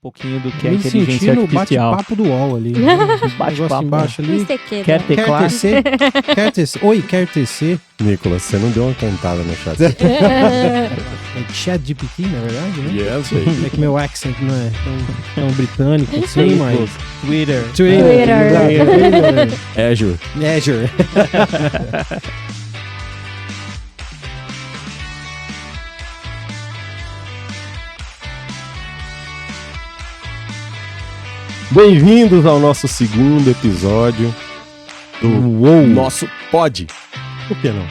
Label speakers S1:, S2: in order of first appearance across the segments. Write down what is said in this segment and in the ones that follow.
S1: pouquinho do que é
S2: Me
S1: inteligência
S2: senti no
S1: artificial.
S2: bate-papo do UOL ali.
S1: Bate-papo,
S2: embaixo ali.
S1: Quer teclar?
S2: Quer tecer? Oi, quer tecer?
S3: Nicolas, você não deu uma cantada no chat.
S2: É chat GPT, na verdade, né?
S3: Yes, baby.
S2: É que meu accent não é tão britânico assim, mas...
S1: Twitter.
S2: Twitter.
S3: Azure.
S2: Azure.
S3: Bem-vindos ao nosso segundo episódio do nosso Pod. Por que não?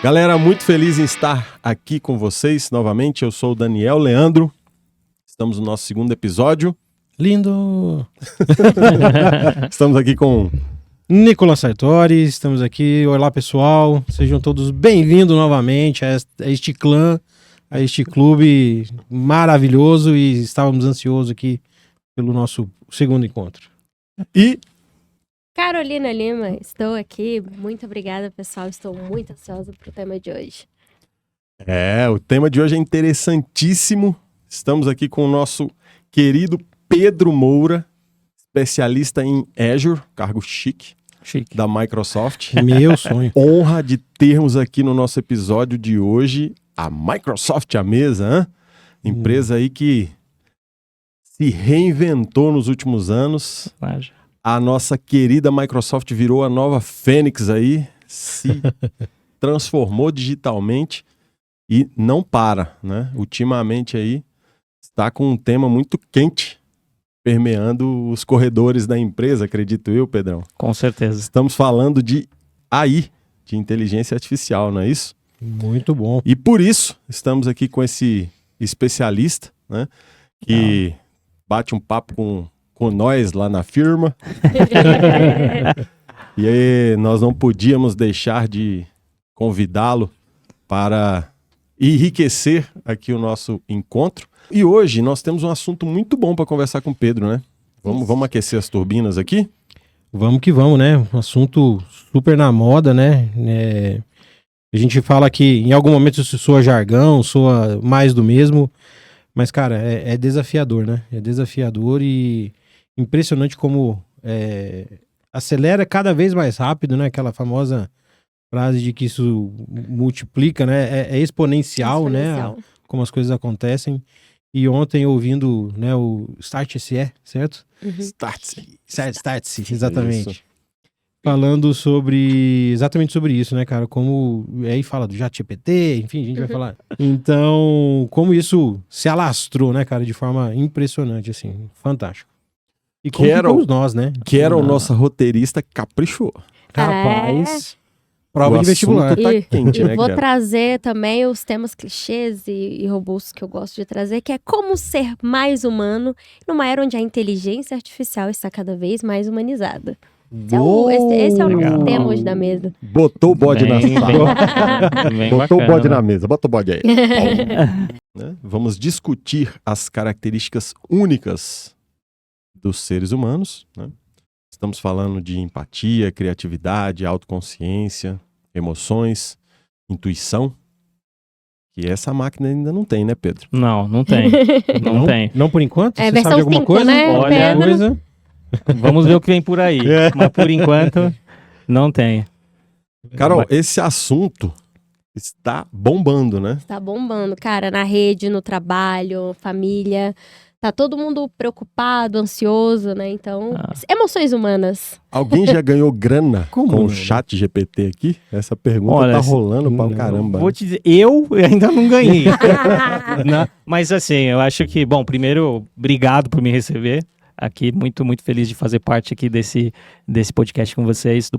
S3: Galera, muito feliz em estar aqui com vocês novamente. Eu sou o Daniel Leandro. Estamos no nosso segundo episódio.
S2: Lindo.
S3: Estamos aqui com
S2: Nicolas Sartori, estamos aqui. Olá, pessoal. Sejam todos bem-vindos novamente a este clã, a este clube maravilhoso, e estávamos ansiosos aqui pelo nosso segundo encontro.
S3: e
S4: Carolina Lima, estou aqui. Muito obrigada, pessoal. Estou muito ansiosa para o tema de hoje.
S3: o tema de hoje é interessantíssimo. Estamos aqui com o nosso querido Pedro Moura, especialista em Azure, cargo chique da Microsoft.
S2: Meu sonho.
S3: Honra de termos aqui no nosso episódio de hoje a Microsoft à mesa, hein? Empresa aí que se reinventou nos últimos anos. A nossa querida Microsoft virou a nova Fênix aí, se transformou digitalmente e não para, né? Ultimamente aí está com um tema muito quente permeando os corredores da empresa, acredito eu, Pedrão.
S1: Com certeza.
S3: Estamos falando de AI, de inteligência artificial, não é isso?
S2: Muito bom.
S3: E por isso estamos aqui com esse especialista, né? Que bate um papo com nós lá na firma. E aí nós não podíamos deixar de convidá-lo para enriquecer aqui o nosso encontro. E hoje nós temos um assunto muito bom para conversar com o Pedro, né? Vamos aquecer as turbinas aqui?
S2: Vamos que vamos, né? Um assunto super na moda, né? A gente fala que em algum momento isso soa jargão, soa mais do mesmo, mas, cara, é desafiador, né? É desafiador e impressionante como acelera cada vez mais rápido, né? Aquela famosa frase de que isso multiplica, né? É exponencial, né? Como as coisas acontecem. E ontem, ouvindo, né, o Start-se, certo?
S4: Uhum.
S2: Start-se, exatamente.
S3: Isso.
S2: Falando exatamente sobre isso, né, cara? Como, aí fala do ChatGPT, enfim, a gente vai falar. Então, como isso se alastrou, né, cara, de forma impressionante, assim, fantástico. E como ficamos nós, né?
S3: O nossa roteirista caprichou.
S2: Rapaz, prova
S3: O
S2: de vestibular.
S3: assunto tá quente, né,
S4: vou
S3: Guilherme?
S4: trazer também os temas clichês e robustos que eu gosto de trazer, que é como ser mais humano numa era onde a inteligência artificial está cada vez mais humanizada. Esse é o nosso tema hoje da mesa.
S3: Botou o bode na sala.
S1: Bem
S3: Botou o
S1: bacana,
S3: bode
S1: né?
S3: na mesa, bota o bode aí. Né? Vamos discutir as características únicas dos seres humanos, né? Estamos falando de empatia, criatividade, autoconsciência, emoções, intuição, que essa máquina ainda não tem, né, Pedro?
S1: Não tem. Não tem.
S2: Não por enquanto?
S4: É
S2: Você
S4: versão
S2: sabe de alguma
S4: 5,
S2: coisa?
S4: né,
S1: Olha,
S4: Pedro?
S2: Coisa?
S1: Vamos ver o que vem por aí. Mas por enquanto, não tem.
S3: Carol, esse assunto está bombando, né?
S4: Tá bombando, cara, na rede, no trabalho, família. Tá todo mundo preocupado, ansioso, né? Então, emoções humanas.
S3: Alguém já ganhou grana
S2: Como
S3: com o
S2: não?
S3: chat GPT aqui? Essa pergunta
S1: Olha,
S3: tá rolando pra
S2: não.
S3: caramba.
S1: Vou te dizer, eu ainda não ganhei. Mas assim, eu acho que, bom, primeiro, obrigado por me receber aqui. Muito, muito feliz de fazer parte aqui desse podcast com vocês,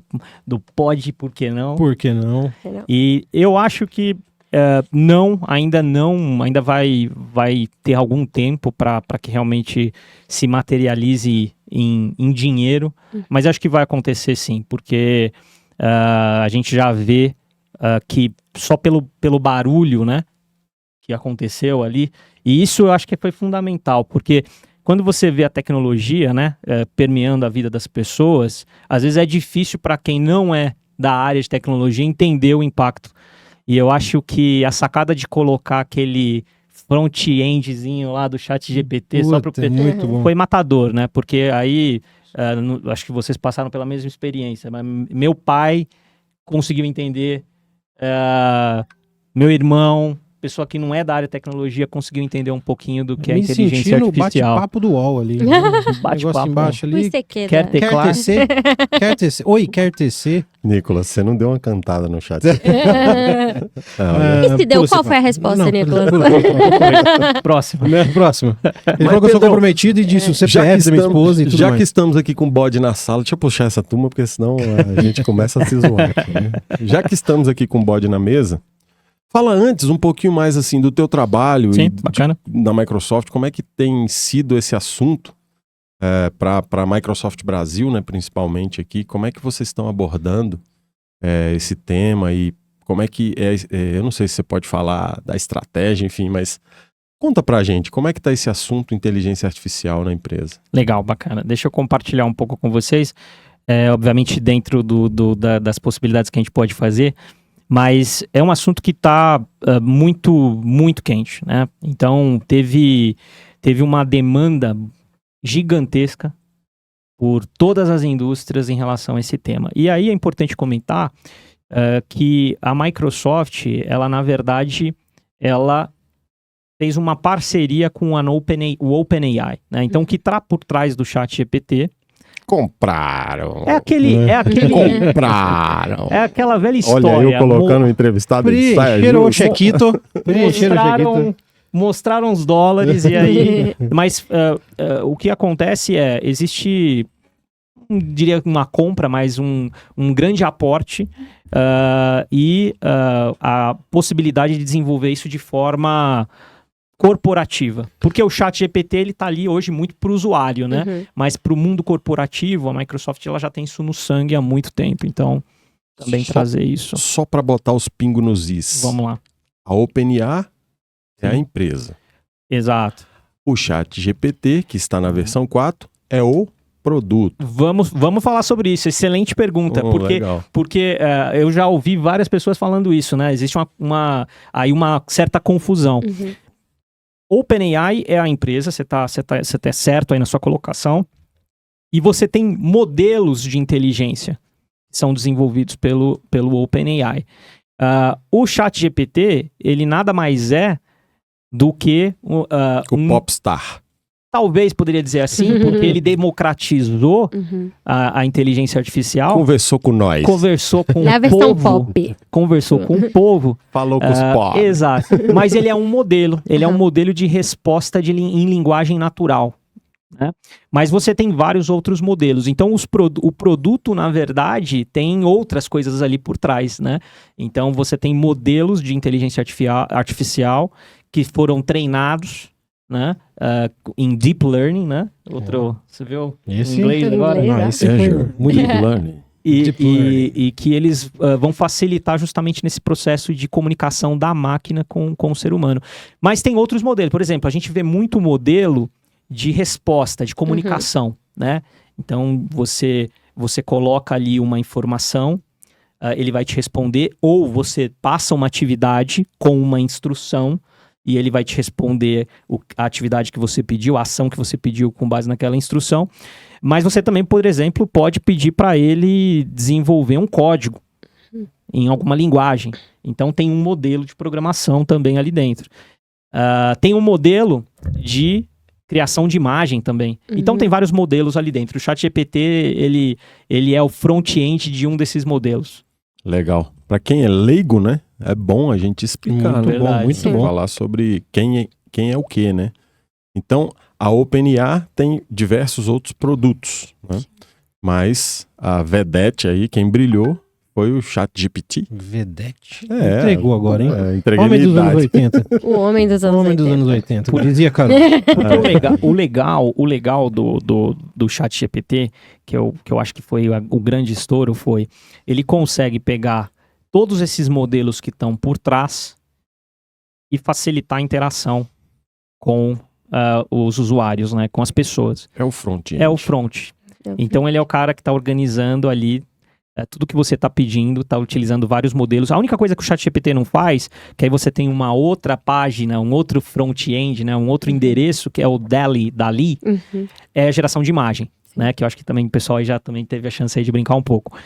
S1: do Pod, por que não?
S2: Por que não?
S1: E eu acho que ainda vai ter algum tempo para que realmente se materialize em dinheiro, mas acho que vai acontecer sim, porque a gente já vê que só pelo barulho, né, que aconteceu ali, e isso eu acho que foi fundamental, porque quando você vê a tecnologia, né, permeando a vida das pessoas, às vezes é difícil para quem não é da área de tecnologia entender o impacto. E eu acho que a sacada de colocar aquele front-endzinho lá do ChatGPT só pro PT.
S2: muito bom.
S1: Foi matador, né? Porque aí, acho que vocês passaram pela mesma experiência, mas meu pai conseguiu entender, meu irmão, pessoa que não é da área de tecnologia, conseguiu entender um pouquinho do que é inteligência artificial.
S2: Bate-papo do UOL ali.
S1: Bate-papo
S2: embaixo ali.
S1: Quer ter claro?
S2: Quer TC? Oi, quer TC?
S3: Nicolas, você não deu uma cantada no chat.
S4: E se deu, qual foi a resposta, Nicolas?
S1: Próximo.
S2: Próximo. Ele falou que eu sou comprometido e disse o CPF da minha esposa e tudo
S3: já
S2: mais.
S3: que estamos aqui com o bode na sala, deixa eu puxar essa turma, porque senão a gente começa a se zoar aqui, né? Já que estamos aqui com o bode na mesa, fala antes um pouquinho mais assim do teu trabalho.
S1: Sim, bacana.
S3: Na Microsoft, como é que tem sido esse assunto para a Microsoft Brasil, né, principalmente aqui? Como é que vocês estão abordando esse tema e como é que eu não sei se você pode falar da estratégia, enfim, mas conta pra gente, como é que tá esse assunto inteligência artificial na empresa?
S1: Legal, bacana. Deixa eu compartilhar um pouco com vocês, obviamente dentro das possibilidades que a gente pode fazer, mas é um assunto que está muito, muito quente, né? Então, teve uma demanda gigantesca por todas as indústrias em relação a esse tema. E aí é importante comentar que a Microsoft, ela na verdade, ela fez uma parceria com o OpenAI, né? Então, o que está por trás do ChatGPT
S3: Compraram.
S1: é aquele
S3: Compraram.
S1: é aquela velha história.
S3: Olha, eu colocando o entrevistado em saia justa.
S1: Mostraram os dólares e aí... Mas o que acontece existe, diria uma compra, mas um grande aporte e a possibilidade de desenvolver isso de forma corporativa. Porque o ChatGPT, ele tá ali hoje muito para o usuário, né?
S4: Uhum.
S1: Mas para o mundo corporativo, a Microsoft ela já tem isso no sangue há muito tempo. Então, também trazer isso.
S3: Só para botar os pingos nos is.
S1: Vamos lá.
S3: A OpenAI é a empresa.
S1: Exato.
S3: O ChatGPT, que está na versão 4, é o produto.
S1: Vamos falar sobre isso. Excelente pergunta. Porque eu já ouvi várias pessoas falando isso, né? Existe uma certa confusão.
S4: Uhum.
S1: OpenAI é a empresa, você tá certo aí na sua colocação, e você tem modelos de inteligência que são desenvolvidos pelo OpenAI. O ChatGPT, ele nada mais é do que
S3: o Popstar.
S1: Talvez poderia dizer assim, porque ele democratizou a inteligência artificial.
S3: Conversou com nós.
S1: Conversou com
S4: É a
S1: o
S4: versão
S1: povo.
S4: pop.
S1: Conversou com o povo.
S3: Falou com os pobres.
S1: Exato. Mas ele é um modelo. Ele é um modelo de resposta em linguagem natural. Né? Mas você tem vários outros modelos. Então, o produto, na verdade, tem outras coisas ali por trás. Né? Então, você tem modelos de inteligência artificial que foram treinados, né? Em Deep Learning, né? Você viu
S2: Esse
S1: em inglês agora?
S2: Não, esse foi muito
S3: Deep Learning.
S1: E que eles vão facilitar justamente nesse processo de comunicação da máquina com o ser humano. Mas tem outros modelos. Por exemplo, a gente vê muito modelo de resposta, de comunicação, né? Então, você coloca ali uma informação, ele vai te responder, ou você passa uma atividade com uma instrução, e ele vai te responder a atividade que você pediu, a ação que você pediu com base naquela instrução. Mas você também, por exemplo, pode pedir para ele desenvolver um código em alguma linguagem. Então tem um modelo de programação também ali dentro. Tem um modelo de criação de imagem também. Então tem vários modelos ali dentro. O ChatGPT, ele é o front-end de um desses modelos.
S3: Legal. Para quem é leigo, né? É bom a gente explicar,
S2: muito
S3: né?
S2: bom, muito bom.
S3: Falar sobre quem é o que, né? Então, a OpenAI tem diversos outros produtos, né? Mas a vedete aí, quem brilhou, foi o ChatGPT.
S2: Vedete.
S3: É,
S2: Entregou agora, hein?
S3: Entreguei
S2: Homem dos
S3: minha
S2: anos
S3: idade.
S2: 80.
S4: O homem dos anos
S2: Homem
S4: 80.
S2: dos anos 80. Por dizia, cara.
S1: O legal do ChatGPT, que eu acho que foi o grande estouro, foi ele consegue pegar todos esses modelos que estão por trás e facilitar a interação com os usuários, né, com as pessoas.
S3: É o front-end.
S1: É o front. Então ele é o cara que está organizando ali tudo que você está pedindo, está utilizando vários modelos. A única coisa que o ChatGPT não faz, que aí você tem uma outra página, um outro front-end, né, um outro endereço, que é o DALL-E, é a geração de imagem, né, que eu acho que também o pessoal aí já também teve a chance aí de brincar um pouco.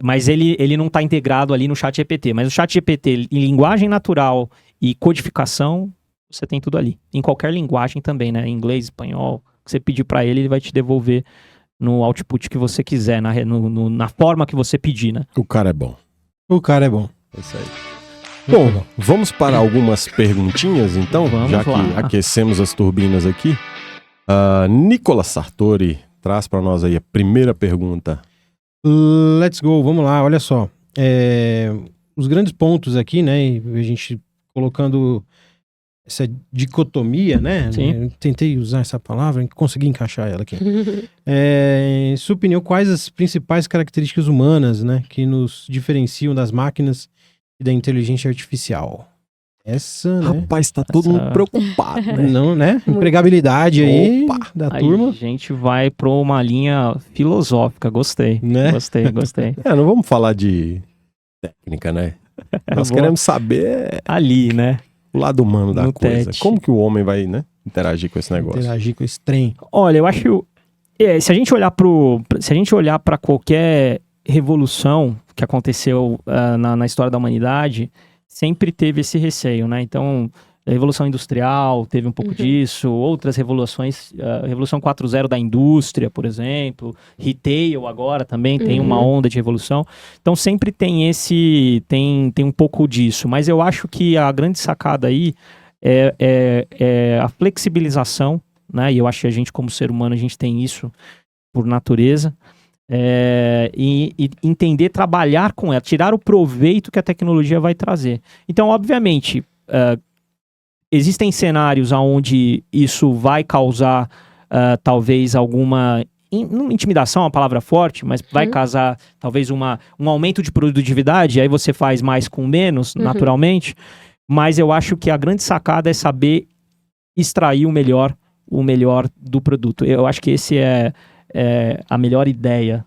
S1: Mas ele não está integrado ali no ChatGPT. Mas o ChatGPT em linguagem natural e codificação, você tem tudo ali. Em qualquer linguagem também, né, inglês, espanhol, que você pedir para ele vai te devolver no output que você quiser, na forma que você pedir, né?
S3: O cara é bom.
S2: O cara é bom.
S3: É isso aí. Bom, vamos para algumas perguntinhas, então?
S1: Vamos
S3: já que
S1: lá.
S3: aquecemos as turbinas aqui. Nicolas Sartori traz para nós aí a primeira pergunta.
S2: Let's go, vamos lá, olha só. Os grandes pontos aqui, né? A gente colocando essa dicotomia, né?
S1: Sim.
S2: Eu tentei usar essa palavra, consegui encaixar ela aqui. Em sua opinião, quais as principais características humanas, né, que nos diferenciam das máquinas e da inteligência artificial? Essa, né?
S3: Rapaz, tá todo mundo preocupado, né?
S2: Não, né? Empregabilidade aí da turma.
S1: A gente vai para uma linha filosófica, gostei.
S2: Né?
S1: Gostei.
S3: Não vamos falar de técnica, né? Nós queremos saber
S1: ali, né?
S3: o lado humano da
S1: No
S3: coisa.
S1: tete.
S3: Como que o homem vai, né, interagir com esse negócio?
S2: Interagir com esse trem.
S1: Olha, eu acho se a gente olhar para qualquer revolução que aconteceu na história da humanidade, sempre teve esse receio, né? Então, a Revolução Industrial teve um pouco disso, outras revoluções, Revolução 4.0 da indústria, por exemplo, retail agora também tem uma onda de revolução. Então, sempre tem tem um pouco disso, mas eu acho que a grande sacada aí é a flexibilização, né? E eu acho que a gente, como ser humano, a gente tem isso por natureza. E entender trabalhar com ela, tirar o proveito que a tecnologia vai trazer. Então, obviamente, existem cenários onde isso vai causar talvez alguma intimidação, é uma palavra forte, mas vai causar talvez um aumento de produtividade, aí você faz mais com menos, naturalmente, mas eu acho que a grande sacada é saber extrair o melhor do produto. Eu acho que esse é a melhor ideia,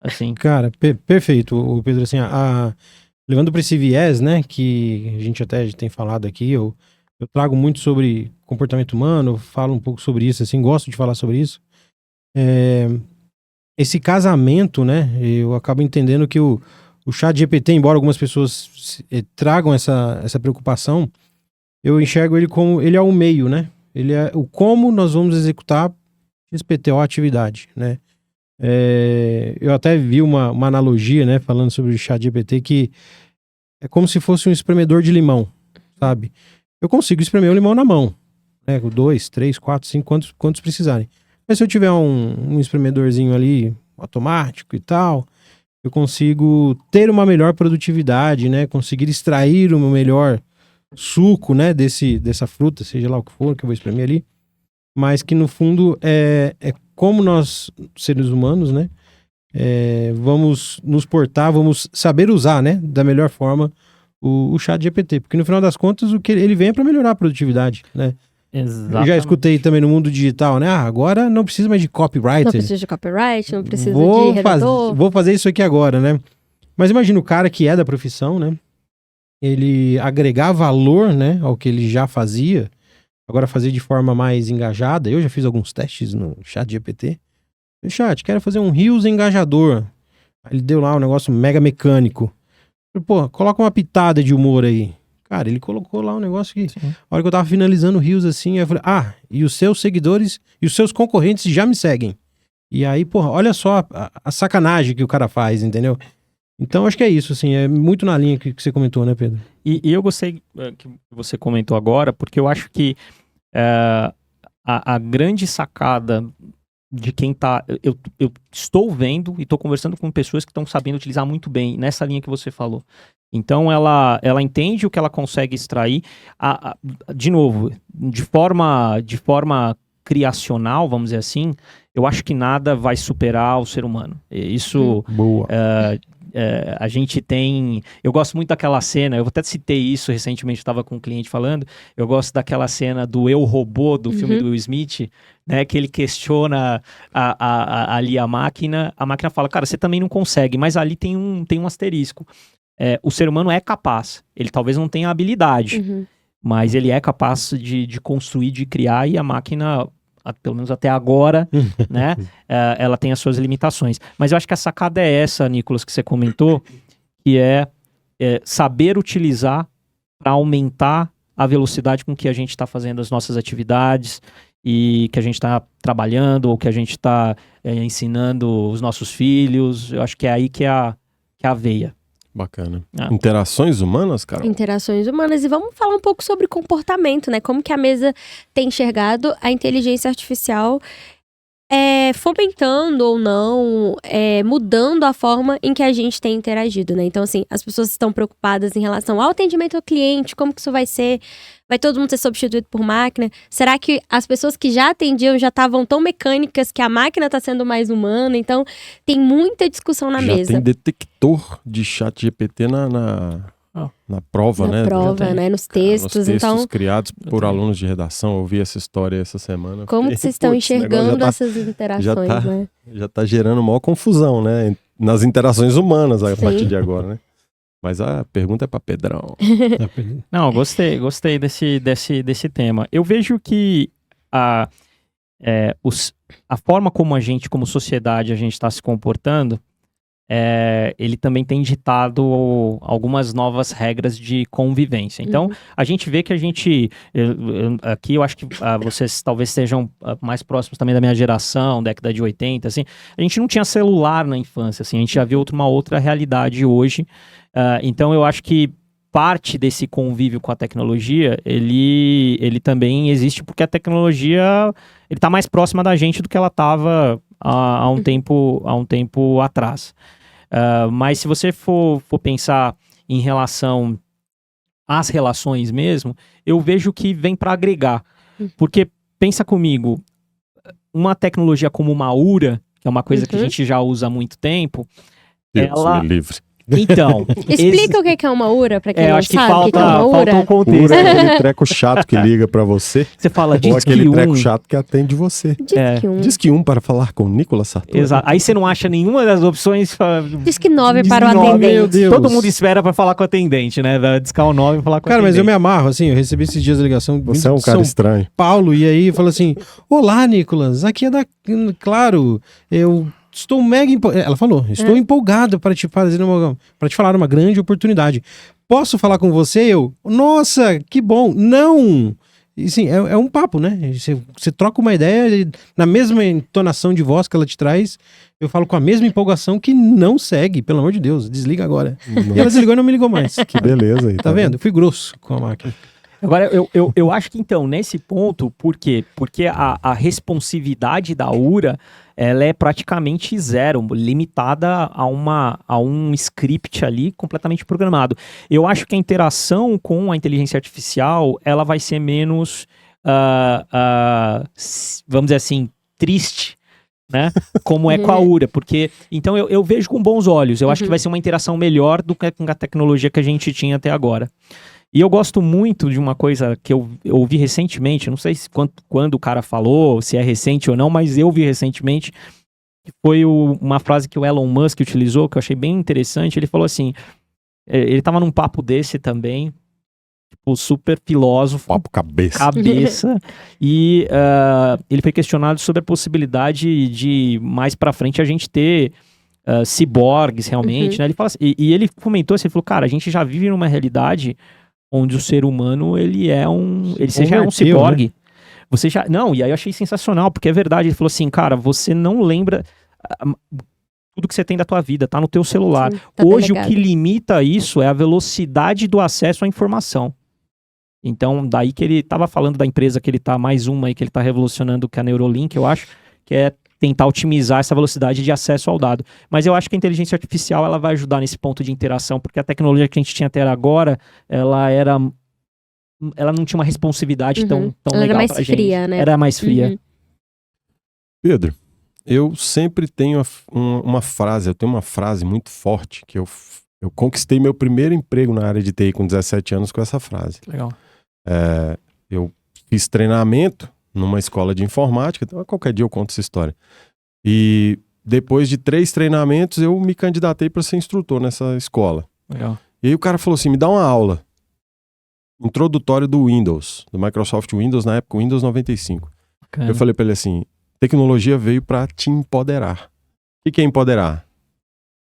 S1: assim.
S2: Cara, perfeito, Pedro, assim, levando para esse viés, né, que a gente até tem falado aqui, eu trago muito sobre comportamento humano, falo um pouco sobre isso, assim, gosto de falar sobre isso. Esse casamento, né, eu acabo entendendo que o ChatGPT, embora algumas pessoas tragam essa preocupação, eu enxergo ele como, ele é o meio, né, ele é o como nós vamos executar XPTO atividade, né. Eu até vi uma analogia, né, falando sobre o ChatGPT, que é como se fosse um espremedor de limão, sabe? Eu consigo espremer o limão na mão, né, 2, 3, 4, 5, quantos precisarem. Mas se eu tiver um espremedorzinho ali automático e tal, eu consigo ter uma melhor produtividade, né, conseguir extrair o meu melhor suco, né, dessa fruta, seja lá o que for que eu vou espremer ali, mas que no fundo é como nós, seres humanos, né, vamos nos portar, vamos saber usar, né, da melhor forma o ChatGPT, porque no final das contas o que ele vem é para melhorar a produtividade, né.
S1: Exatamente.
S2: Eu já escutei também no mundo digital, né, agora não precisa mais de copywriter.
S4: Não precisa de copyright, não precisa de redator.
S2: Vou fazer isso aqui agora, né. Mas imagina o cara que é da profissão, né, ele agregar valor, né, ao que ele já fazia, agora fazer de forma mais engajada. Eu já fiz alguns testes no ChatGPT. Chat, quero fazer um Reels engajador. Aí ele deu lá um negócio mega mecânico. Pô, coloca uma pitada de humor aí. Cara, ele colocou lá um negócio que...
S1: Sim.
S2: A hora que eu tava finalizando o Reels assim, eu falei, e os seus seguidores e os seus concorrentes já me seguem. E aí, porra, olha só a sacanagem que o cara faz, entendeu? Então, acho que é isso, assim, é muito na linha que você comentou, né, Pedro?
S1: E eu gostei que você comentou agora, porque eu acho que a grande sacada de quem tá... Eu estou vendo e estou conversando com pessoas que estão sabendo utilizar muito bem nessa linha que você falou. Então, ela entende o que ela consegue extrair. De novo, de forma criacional, vamos dizer assim, eu acho que nada vai superar o ser humano. Isso...
S3: Boa.
S1: a gente tem... Eu gosto muito daquela cena, eu até citei isso recentemente, estava com um cliente falando, eu gosto daquela cena do Eu, Robô, do filme do Will Smith, né, que ele questiona ali a máquina fala, cara, você também não consegue, mas ali tem um asterisco. O ser humano é capaz, ele talvez não tenha habilidade, mas ele é capaz de construir, de criar, e a máquina... pelo menos até agora, né, ela tem as suas limitações. Mas eu acho que a sacada é essa, Nicolas, que você comentou, que é saber utilizar para aumentar a velocidade com que a gente está fazendo as nossas atividades e que a gente está trabalhando ou que a gente está ensinando os nossos filhos. Eu acho que é aí que é a veia.
S3: Bacana. Interações humanas, Carol?
S4: Interações humanas. E vamos falar um pouco sobre comportamento, né? Como que a mesa tem enxergado a inteligência artificial fomentando ou não, mudando a forma em que a gente tem interagido, né? Então, assim, as pessoas estão preocupadas em relação ao atendimento ao cliente, como que isso vai ser? Vai todo mundo ser substituído por máquina? Será que as pessoas que já atendiam já estavam tão mecânicas que a máquina está sendo mais humana? Então, tem muita discussão na mesa.
S3: Já tem detector de chat GPT na prova, né?
S4: Na prova, né? Nos textos.
S3: Nos textos
S4: então,
S3: criados por alunos de redação. Eu ouvi essa história essa semana.
S4: Como que vocês estão enxergando essas interações, né?
S3: Já tá gerando maior confusão, né? Nas interações humanas a partir de agora, né? Mas a pergunta é para Pedrão.
S1: Não, gostei desse tema. Eu vejo que a forma como a gente, como sociedade, a gente está se comportando, ele também tem ditado algumas novas regras de convivência. Então, a gente vê que aqui eu acho que vocês talvez sejam mais próximos também da minha geração, década de 80, assim, a gente não tinha celular na infância, assim, a gente já viu uma outra realidade hoje. Então, eu acho que parte desse convívio com a tecnologia, ele também existe porque a tecnologia está mais próxima da gente do que ela estava há um tempo atrás. Mas se você for pensar em relação às relações mesmo, eu vejo que vem para agregar. Porque, pensa comigo, uma tecnologia como uma URA, que é uma coisa que a gente já usa há muito tempo,
S3: Deus me livre.
S1: Então...
S4: Explica o que é uma URA, pra quem não
S1: acho
S4: sabe
S1: que falta,
S4: o que é uma URA.
S1: o contexto.
S3: URA é aquele treco chato que liga pra você.
S1: Você fala,
S3: ou
S1: diz
S3: aquele
S1: que
S3: treco chato que atende você. Diz que para falar com Nicolas Sartori.
S1: Exato. Aí você não acha nenhuma das opções.
S4: Diz que 9 para o atendente.
S2: Meu Deus.
S1: Todo mundo espera pra falar com o atendente, né? Vai discar o 9 e falar com o
S2: Cara,
S1: atendente.
S2: mas eu me amarro, assim, eu recebi esses dias a ligação
S3: Você é um
S2: de
S3: cara
S2: São
S3: estranho.
S2: Paulo, e aí fala assim, olá, Nicolas, aqui é da... Claro, eu... Estou mega empolgado. Ela falou, estou empolgado para te falar uma grande oportunidade. Posso falar com você? Nossa, que bom. Não! E sim, é um papo, né? Você troca uma ideia, na mesma entonação de voz que ela te traz, eu falo com a mesma empolgação que não segue, pelo amor de Deus, desliga agora. E ela desligou e não me ligou mais.
S3: Que beleza aí.
S2: Tá vendo? Eu fui grosso com a máquina.
S1: Agora, eu acho que então, nesse ponto, por quê? Porque a responsividade da URA, ela é praticamente zero, limitada a um script ali completamente programado. Eu acho que a interação com a inteligência artificial, ela vai ser menos, vamos dizer assim, triste, né? Como é com a URA, porque então eu vejo com bons olhos, eu acho que vai ser uma interação melhor do que com a tecnologia que a gente tinha até agora. E eu gosto muito de uma coisa que eu ouvi recentemente, não sei quando o cara falou, se é recente ou não, mas eu vi recentemente, que foi uma frase que o Elon Musk utilizou, que eu achei bem interessante. Ele falou assim, ele tava num papo desse também, tipo, super filósofo.
S3: Papo cabeça.
S1: E ele foi questionado sobre a possibilidade de, mais pra frente, a gente ter ciborgues realmente, né? Ele fala assim, e ele comentou assim, ele falou, cara, a gente já vive numa realidade onde o ser humano, ele seja um ciborgue. Né? Você já... Não, e aí eu achei sensacional, porque é verdade. Ele falou assim, cara, você não lembra tudo que você tem da tua vida, tá no teu celular. Sim, tá Hoje delegado. O que limita isso é a velocidade do acesso à informação. Então, daí que ele tava falando da empresa que ele tá, mais uma aí que ele tá revolucionando, que é a Neuralink, eu acho, que é tentar otimizar essa velocidade de acesso ao dado. Mas eu acho que a inteligência artificial, ela vai ajudar nesse ponto de interação, porque a tecnologia que a gente tinha até agora, ela não tinha uma responsividade tão legal pra gente. Era mais fria, né?
S3: Pedro, eu sempre tenho uma frase, eu tenho uma frase muito forte, que eu conquistei meu primeiro emprego na área de TI com 17 anos com essa frase.
S1: Legal.
S3: Eu fiz treinamento numa escola de informática, então qualquer dia eu conto essa história. E depois de 3 treinamentos, eu me candidatei para ser instrutor nessa escola.
S1: Legal.
S3: E aí o cara falou assim, me dá uma aula introdutória do Windows, do Microsoft Windows, na época Windows 95.
S1: Bacana.
S3: Eu falei para ele assim, tecnologia veio para te empoderar. O que é empoderar?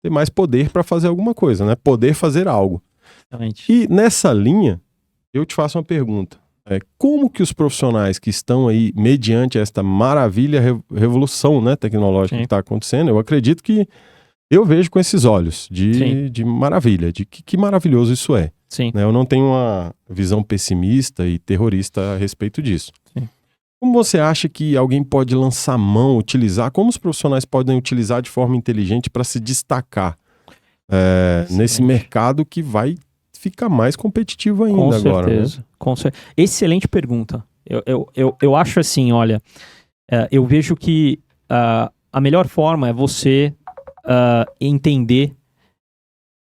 S3: Ter mais poder para fazer alguma coisa, né? Poder fazer algo.
S1: Exatamente.
S3: E nessa linha, eu te faço uma pergunta. Como que os profissionais que estão aí, mediante esta maravilha, revolução, né, tecnológica que está acontecendo, eu acredito que eu vejo com esses olhos de maravilha, de que maravilhoso isso é.
S1: Sim.
S3: Né? Eu não tenho uma visão pessimista e terrorista a respeito disso.
S1: Sim.
S3: Como você acha que alguém pode lançar mão, utilizar, como os profissionais podem utilizar de forma inteligente para se destacar nesse mercado que vai ficar mais competitivo ainda
S1: com
S3: agora?
S1: Certeza.
S3: Né?
S1: Com certeza. Excelente pergunta. Eu acho assim, olha, eu vejo que a melhor forma é você entender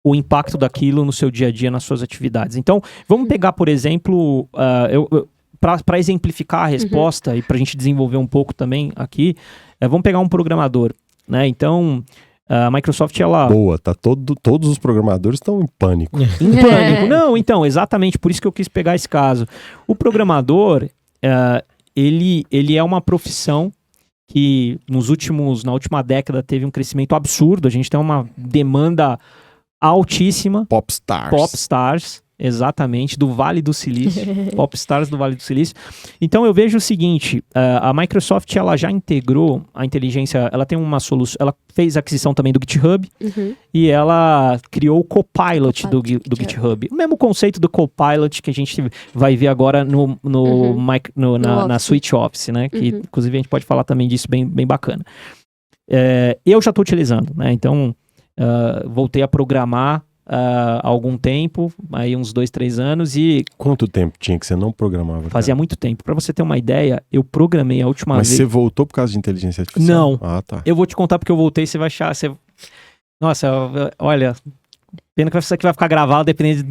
S1: o impacto daquilo no seu dia a dia, nas suas atividades. Então, vamos pegar, por exemplo, para exemplificar a resposta e para a gente desenvolver um pouco também aqui, vamos pegar um programador, né? Então, a Microsoft, ela...
S3: Boa, todos os programadores estão em pânico.
S1: Em pânico. Não, então, exatamente, por isso que eu quis pegar esse caso. O programador, ele é uma profissão que na última década teve um crescimento absurdo. A gente tem uma demanda altíssima. Popstars, exatamente, do Vale do Silício. Popstars do Vale do Silício. Então eu vejo o seguinte, a Microsoft, ela já integrou a inteligência, ela tem uma solução, ela fez a aquisição também do GitHub e ela criou o Copilot do GitHub. O mesmo conceito do Copilot que a gente vai ver agora na Suite Office, né? Que inclusive a gente pode falar também disso bem, bem bacana. Eu já estou utilizando, né? Então voltei a programar há algum tempo, aí uns 2, 3 anos e...
S3: Quanto tempo tinha que você não programava?
S1: Fazia muito tempo. Para você ter uma ideia, eu programei a última vez...
S3: Mas você voltou por causa de inteligência artificial?
S1: Não.
S3: Ah, tá.
S1: Eu vou te contar porque eu voltei, você vai achar... Nossa, olha... Pena que isso aqui vai ficar gravado, dependendo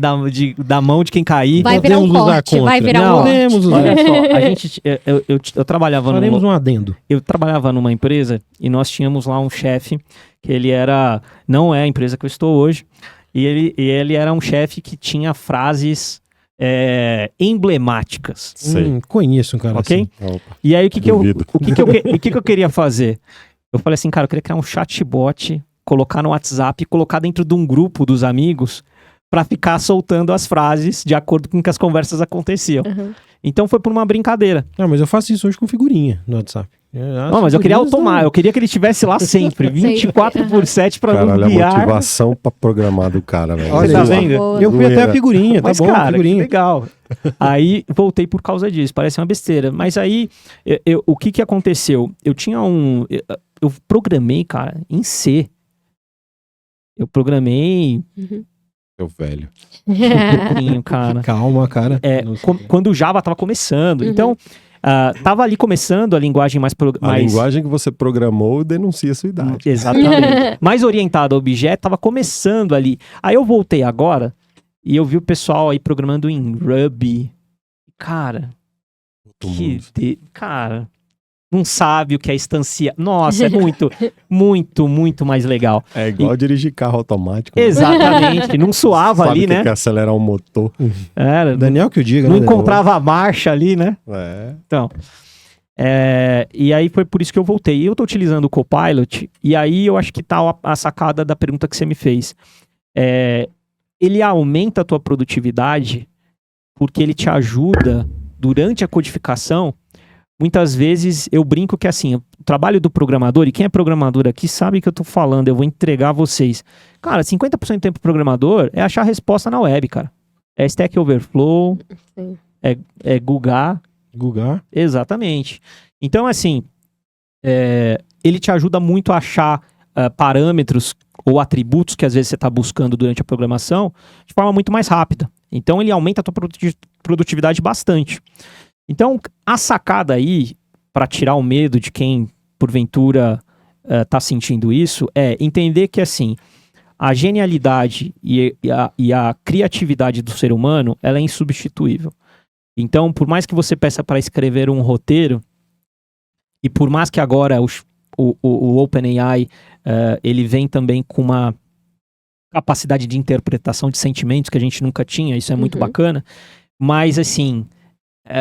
S1: da mão de quem cair.
S4: Vai virar um corte, vai virar um corte.
S1: Olha só, a gente... Eu trabalhava
S2: Faremos um adendo.
S1: Eu trabalhava numa empresa e nós tínhamos lá um chefe que ele era... Não é a empresa que eu estou hoje. E ele era um chefe que tinha frases emblemáticas.
S2: Conheço um cara assim.
S3: Opa.
S1: E aí o que eu queria fazer? Eu falei assim, cara, eu queria criar um chatbot, colocar no WhatsApp e colocar dentro de um grupo dos amigos para ficar soltando as frases de acordo com que as conversas aconteciam. Então foi por uma brincadeira.
S2: Não, mas eu faço isso hoje com figurinha no WhatsApp.
S1: Não, mas eu queria automático, eu queria que ele estivesse lá sempre, 24/7 para não
S3: Caralho,
S1: guiar.
S3: a motivação pra programar do cara, velho.
S1: Olha, tá vendo?
S2: Eu fui até a figurinha, tá
S1: Mas,
S2: bom,
S1: cara,
S2: figurinha.
S1: que legal. Aí voltei por causa disso, parece uma besteira. Mas aí, o que aconteceu? Eu programei, cara, em C. Eu programei...
S3: Seu velho.
S1: Um pouquinho, cara.
S2: Calma, cara.
S1: Quando o Java tava começando. Então, tava ali começando a linguagem mais...
S3: A linguagem que você programou denuncia a sua idade.
S1: Exatamente. Mais orientada a objeto, tava começando ali. Aí eu voltei agora e eu vi o pessoal aí programando em Ruby. Cara, cara, não sabe o que é instancia. Nossa, é muito, muito, muito mais legal.
S3: É igual dirigir carro automático.
S1: Exatamente. Não suava
S3: sabe
S1: ali, né?
S3: Que acelerar um motor.
S1: Era,
S2: Daniel que o diga,
S1: não
S2: né?
S1: encontrava a marcha ali, né? Então, e aí foi por isso que eu voltei. Eu tô utilizando o Copilot, e aí eu acho que tá a sacada da pergunta que você me fez. Ele aumenta a tua produtividade porque ele te ajuda durante a codificação. Muitas vezes eu brinco que assim, o trabalho do programador, e quem é programador aqui sabe que eu tô falando, eu vou entregar a vocês. Cara, 50% do tempo programador é achar a resposta na web, cara. É Stack Overflow, é Google. Exatamente. Então, assim, ele te ajuda muito a achar parâmetros ou atributos que às vezes você está buscando durante a programação de forma muito mais rápida. Então, ele aumenta a tua produtividade bastante. Então, a sacada aí, para tirar o medo de quem, porventura, tá sentindo isso é entender que, assim, a genialidade e a criatividade do ser humano, ela é insubstituível. Então, por mais que você peça para escrever um roteiro, e por mais que agora o OpenAI, ele vem também com uma capacidade de interpretação de sentimentos que a gente nunca tinha, isso é muito bacana, mas assim,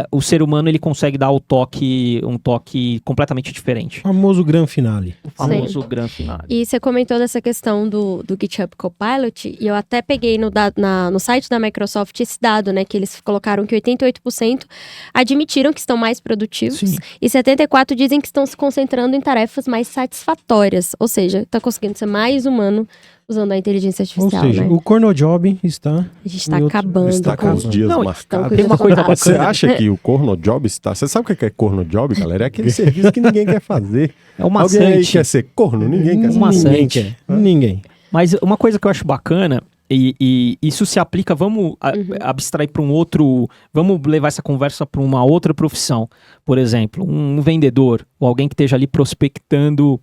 S1: o ser humano ele consegue dar um toque completamente diferente.
S2: O famoso Gran Finale.
S1: O famoso Gran Finale.
S4: E você comentou dessa questão do GitHub Copilot, e eu até peguei no site da Microsoft esse dado, né, que eles colocaram que 88% admitiram que estão mais produtivos,
S2: Sim.
S4: e 74% dizem que estão se concentrando em tarefas mais satisfatórias, ou seja, está conseguindo ser mais humano usando a inteligência artificial,
S2: Ou seja,
S4: né?
S2: o Cornojob está...
S4: A gente está
S2: em outro-
S4: acabando
S3: Está com os dias
S1: Não,
S3: marcados.
S1: tem uma coisa bacana.
S3: Você acha que o Cornojob está... Você sabe o que é Cornojob, galera? É aquele serviço que ninguém quer fazer.
S1: É um
S3: Alguém aí
S1: maçante.
S3: quer ser corno? Ninguém quer ser.
S1: Uma
S2: Ninguém
S1: maçante.
S2: quer. Ninguém.
S1: Mas uma coisa que eu acho bacana, e isso se aplica, vamos abstrair para um outro, vamos levar essa conversa para uma outra profissão. Por exemplo, um vendedor, ou alguém que esteja ali prospectando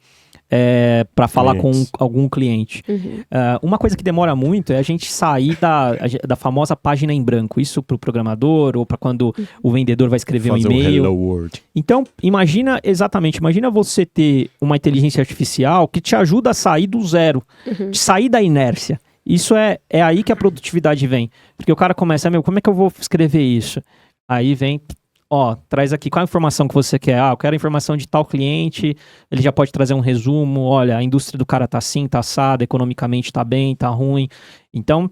S1: para falar com algum cliente. Uma coisa que demora muito é a gente sair da famosa página em branco. Isso para o programador ou para quando o vendedor vai escrever
S3: Fazer
S1: um e-mail.
S3: Hello World.
S1: Então, imagina você ter uma inteligência artificial que te ajuda a sair do zero, de sair da inércia. Isso é aí que a produtividade vem. Porque o cara começa, como é que eu vou escrever isso? Aí vem... traz aqui, qual a informação que você quer? Eu quero a informação de tal cliente, ele já pode trazer um resumo, olha, a indústria do cara tá assim, tá assada, economicamente tá bem, tá ruim. Então,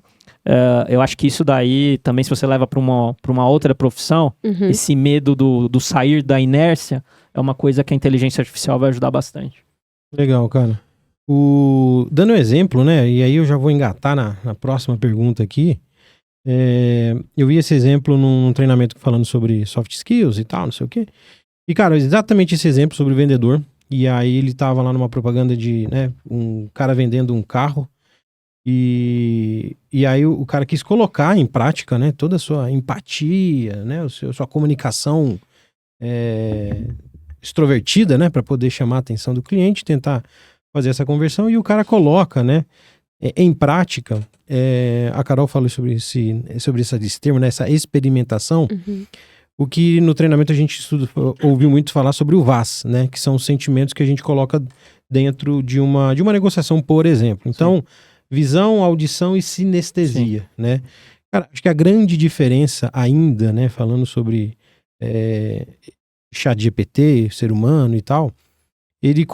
S1: eu acho que isso daí, também se você leva para uma outra profissão, esse medo do sair da inércia, é uma coisa que a inteligência artificial vai ajudar bastante.
S2: Legal, cara. Dando um exemplo, né, e aí eu já vou engatar na próxima pergunta aqui. Eu vi esse exemplo num treinamento falando sobre soft skills e tal, não sei o quê. E, cara, exatamente esse exemplo sobre o vendedor. E aí ele tava lá numa propaganda de, né, um cara vendendo um carro. E aí o cara quis colocar em prática, né, toda a sua empatia, né, sua comunicação extrovertida, né, para poder chamar a atenção do cliente, tentar fazer essa conversão. E o cara coloca, né, em prática, a Carol falou sobre esse termo, né, essa experimentação, o que no treinamento a gente ouviu muito falar sobre o VAS, né, que são os sentimentos que a gente coloca dentro de uma negociação, por exemplo. Então, visão, audição e sinestesia, né. Cara, acho que a grande diferença ainda, né, falando sobre ChatGPT, ser humano e tal, ele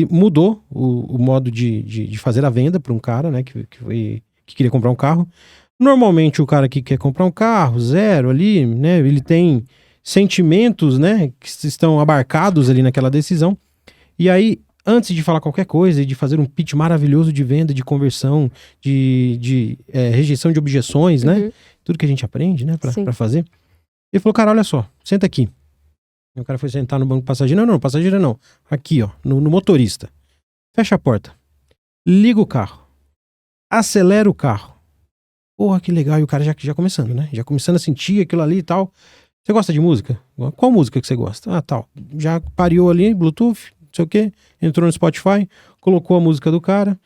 S2: mudou o modo de fazer a venda para um cara, né, que queria comprar um carro. Normalmente o cara que quer comprar um carro, zero ali, né, ele tem sentimentos, né, que estão abarcados ali naquela decisão. E aí, antes de falar qualquer coisa e de fazer um pitch maravilhoso de venda, de conversão, de rejeição de objeções, né, tudo que a gente aprende, né, para fazer. Ele falou, cara, olha só, senta aqui. E o cara foi sentar no banco do passageiro. Não, passageiro não. Aqui, ó, no motorista. Fecha a porta. Liga o carro. Acelera o carro. Porra, que legal. E o cara já começando, né? Já começando a sentir aquilo ali e tal. Você gosta de música? Qual música que você gosta? Tal. Já pariu ali, Bluetooth, não sei o quê. Entrou no Spotify, colocou a música do cara.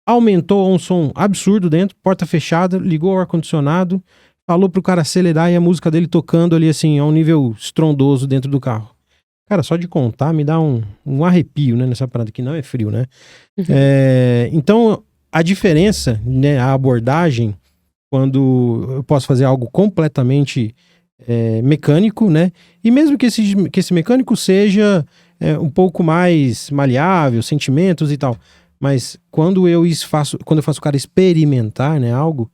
S2: Aumentou um som absurdo dentro, porta fechada, ligou o ar-condicionado. Falou pro cara acelerar e a música dele tocando ali, assim, a um nível estrondoso dentro do carro. Cara, só de contar me dá um arrepio, né, nessa parada que não é frio, né? Então, a diferença, né, a abordagem, quando eu posso fazer algo completamente mecânico, né? E mesmo que esse mecânico seja um pouco mais maleável, sentimentos e tal. Mas quando eu faço o cara experimentar, né, algo...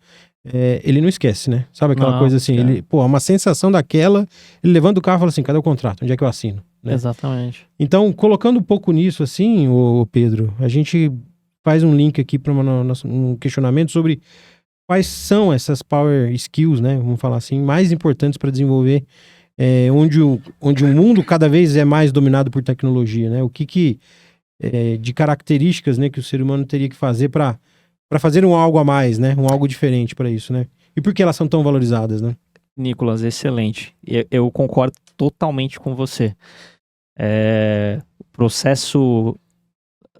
S2: ele não esquece, né? Sabe aquela coisa assim, uma sensação daquela, ele levanta o carro e fala assim, cadê o contrato? Onde é que eu assino? Né?
S1: Exatamente.
S2: Então, colocando um pouco nisso assim, o Pedro, a gente faz um link aqui para um questionamento sobre quais são essas power skills, né? Vamos falar assim, mais importantes para desenvolver onde o mundo cada vez é mais dominado por tecnologia, né? O que de características, né, que o ser humano teria que fazer para fazer algo a mais, né? Algo diferente para isso, né? E por que elas são tão valorizadas, né?
S1: Nicolas, excelente. Eu concordo totalmente com você. O processo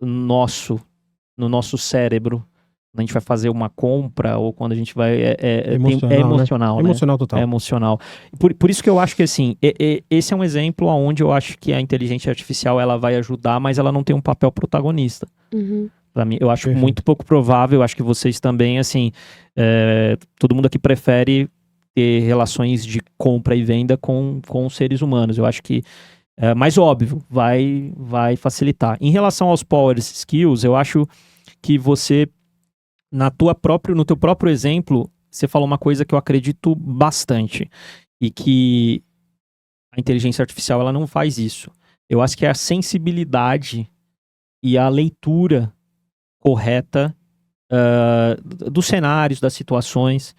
S1: no nosso cérebro, quando a gente vai fazer uma compra ou quando a gente vai... É emocional, né?
S2: Emocional total.
S1: É emocional. Por isso que eu acho que, assim, esse é um exemplo onde eu acho que a inteligência artificial ela vai ajudar, mas ela não tem um papel protagonista. Pra mim, eu acho muito pouco provável, eu acho que vocês também, assim, todo mundo aqui prefere ter relações de compra e venda com seres humanos. Eu acho que mais óbvio, vai facilitar. Em relação aos Power Skills, eu acho que você, no teu próprio exemplo, você falou uma coisa que eu acredito bastante, e que a inteligência artificial ela não faz isso. Eu acho que é a sensibilidade e a leitura correta dos cenários, das situações.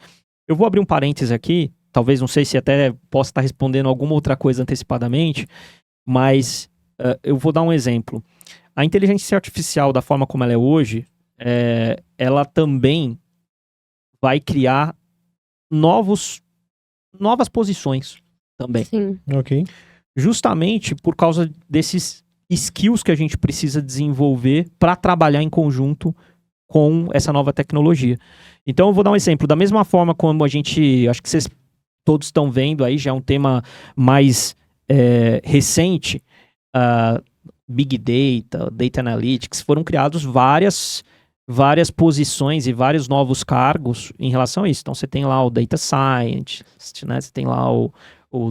S1: Eu vou abrir um parênteses aqui, talvez, não sei se até possa estar respondendo alguma outra coisa antecipadamente, mas eu vou dar um exemplo. A inteligência artificial, da forma como ela é hoje, ela também vai criar novas posições também.
S4: Sim.
S2: Ok.
S1: Justamente por causa desses skills que a gente precisa desenvolver para trabalhar em conjunto com essa nova tecnologia. Então eu vou dar um exemplo. Da mesma forma como a gente, acho que vocês todos estão vendo aí, já é um tema mais recente, Big Data, Data Analytics, foram criados várias posições e vários novos cargos em relação a isso. Então você tem lá o Data Scientist, né? Você tem lá o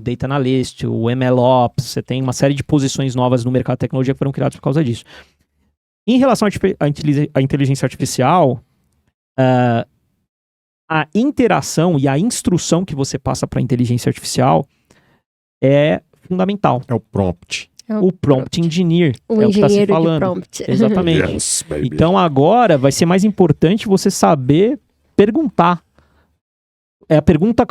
S1: Data Analyst, o MLOps, você tem uma série de posições novas no mercado de tecnologia que foram criadas por causa disso. Em relação à inteligência artificial, a interação e a instrução que você passa para a inteligência artificial é fundamental.
S3: É o prompt.
S1: O prompt engineer.
S4: O
S1: é o que está se
S4: engenheiro de
S1: falando.
S4: prompt.
S1: Exatamente.
S3: Yes, baby.
S1: Então agora vai ser mais importante você saber perguntar. A pergunta...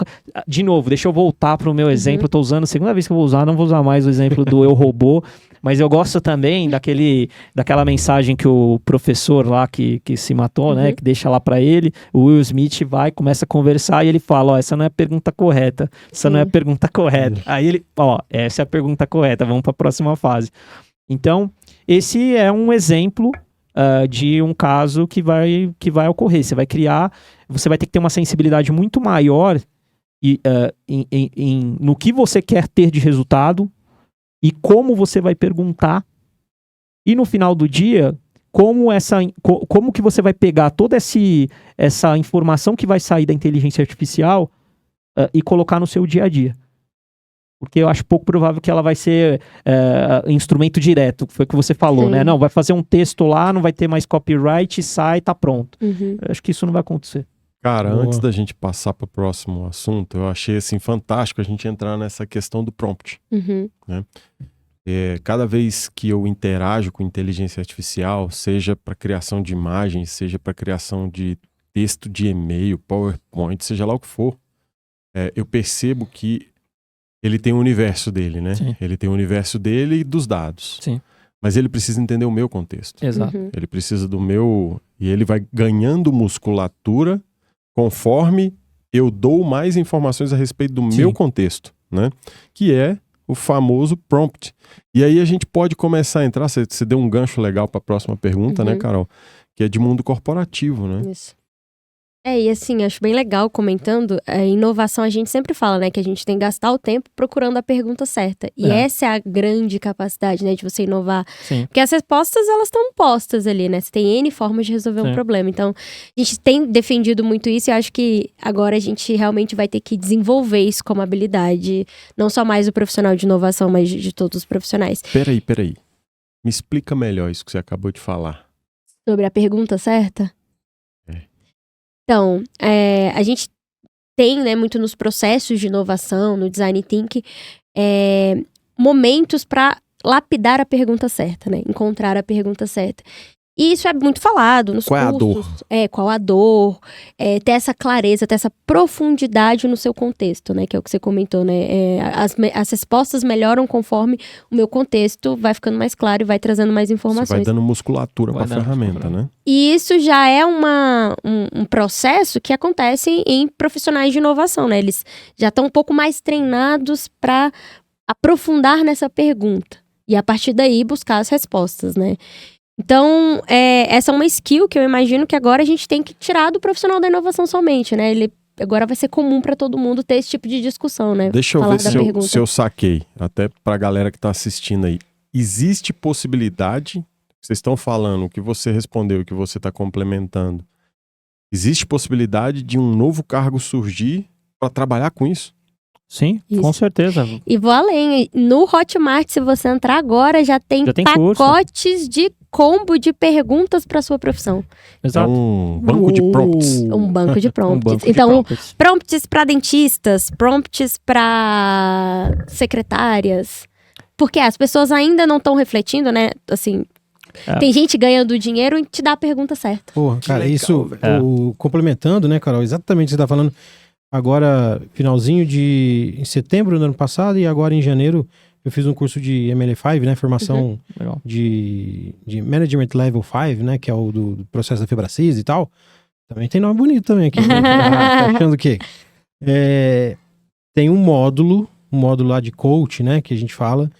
S1: De novo, deixa eu voltar para o meu exemplo. Estou usando a segunda vez que eu vou usar, não vou usar mais o exemplo do Eu Robô, mas eu gosto também daquela mensagem que o professor lá que se matou, né, que deixa lá para ele, o Will Smith começa a conversar e ele fala, essa não é a pergunta correta, essa não é a pergunta correta. Aí ele, essa é a pergunta correta, vamos para a próxima fase. Então, esse é um exemplo de um caso que vai ocorrer. Você vai ter que ter uma sensibilidade muito maior no que você quer ter de resultado e como você vai perguntar. E no final do dia, como que você vai pegar toda essa informação que vai sair da inteligência artificial e colocar no seu dia a dia. Porque eu acho pouco provável que ela vai ser instrumento direto, que foi o que você falou, né? Não, vai fazer um texto lá, não vai ter mais copyright, sai, tá pronto. Eu acho que isso não vai acontecer.
S3: Cara, antes da gente passar para o próximo assunto, eu achei assim fantástico a gente entrar nessa questão do prompt. Né? Cada vez que eu interajo com inteligência artificial, seja para criação de imagens, seja para criação de texto de e-mail, PowerPoint, seja lá o que for, eu percebo que ele tem o universo dele, né?
S1: Sim.
S3: Ele tem o universo dele e dos dados.
S1: Sim.
S3: Mas ele precisa entender o meu contexto.
S1: Exato.
S3: Ele precisa do meu... E ele vai ganhando musculatura conforme eu dou mais informações a respeito do meu contexto, né? Que é o famoso prompt. E aí a gente pode começar a entrar... Você deu um gancho legal para a próxima pergunta, né, Carol? Que é de mundo corporativo, né?
S4: Isso. E assim, acho bem legal comentando, a inovação a gente sempre fala, né, que a gente tem que gastar o tempo procurando a pergunta certa. E essa é a grande capacidade, né, de você inovar.
S1: Sim.
S4: Porque as respostas, elas estão postas ali, né, você tem N formas de resolver um problema. Então, a gente tem defendido muito isso e acho que agora a gente realmente vai ter que desenvolver isso como habilidade, não só mais o profissional de inovação, mas de todos os profissionais.
S3: Peraí. Me explica melhor isso que você acabou de falar.
S4: Sobre a pergunta certa? Então, a gente tem, né, muito nos processos de inovação, no design thinking, momentos para lapidar a pergunta certa, né? Encontrar a pergunta certa. E isso é muito falado nos cursos.
S3: Qual é a dor?
S4: Qual a dor? Ter essa clareza, ter essa profundidade no seu contexto, né? Que é o que você comentou, né? As respostas melhoram conforme o meu contexto vai ficando mais claro e vai trazendo mais informações.
S3: Você vai dando musculatura para a ferramenta, né?
S4: E isso já é um processo que acontece em profissionais de inovação, né? Eles já estão um pouco mais treinados para aprofundar nessa pergunta. E a partir daí buscar as respostas, né? Então, essa é uma skill que eu imagino que agora a gente tem que tirar do profissional da inovação somente, né? Ele agora vai ser comum para todo mundo ter esse tipo de discussão, né?
S3: Deixa eu ver se eu saquei, até pra galera que tá assistindo aí. Existe possibilidade, vocês estão falando, o que você respondeu, o que você tá complementando, existe possibilidade de um novo cargo surgir para trabalhar com isso?
S1: Sim,
S4: Isso.
S1: com certeza.
S4: E vou além, no Hotmart, se você entrar agora, já tem pacotes de combo de perguntas para sua profissão.
S1: Exato.
S3: Um banco de prompts.
S4: Um banco de prompts.
S1: banco de
S4: Então,
S1: prompts.
S4: prompts para dentistas, prompts para secretárias. Porque as pessoas ainda não estão refletindo, né? Assim, tem gente ganhando dinheiro e te dá a pergunta certa.
S2: Porra, cara,
S3: legal,
S2: isso, complementando, né, Carol? Exatamente o que você tá falando. Agora, finalzinho em setembro do ano passado e agora em janeiro, eu fiz um curso de ML5, né? Formação
S1: Legal.
S2: de Management Level 5, né? Que é o do processo da Febracis e tal. Também tem nome bonito também aqui. Né? Tá achando o quê? Tem um módulo lá de coach, né? Que a gente fala,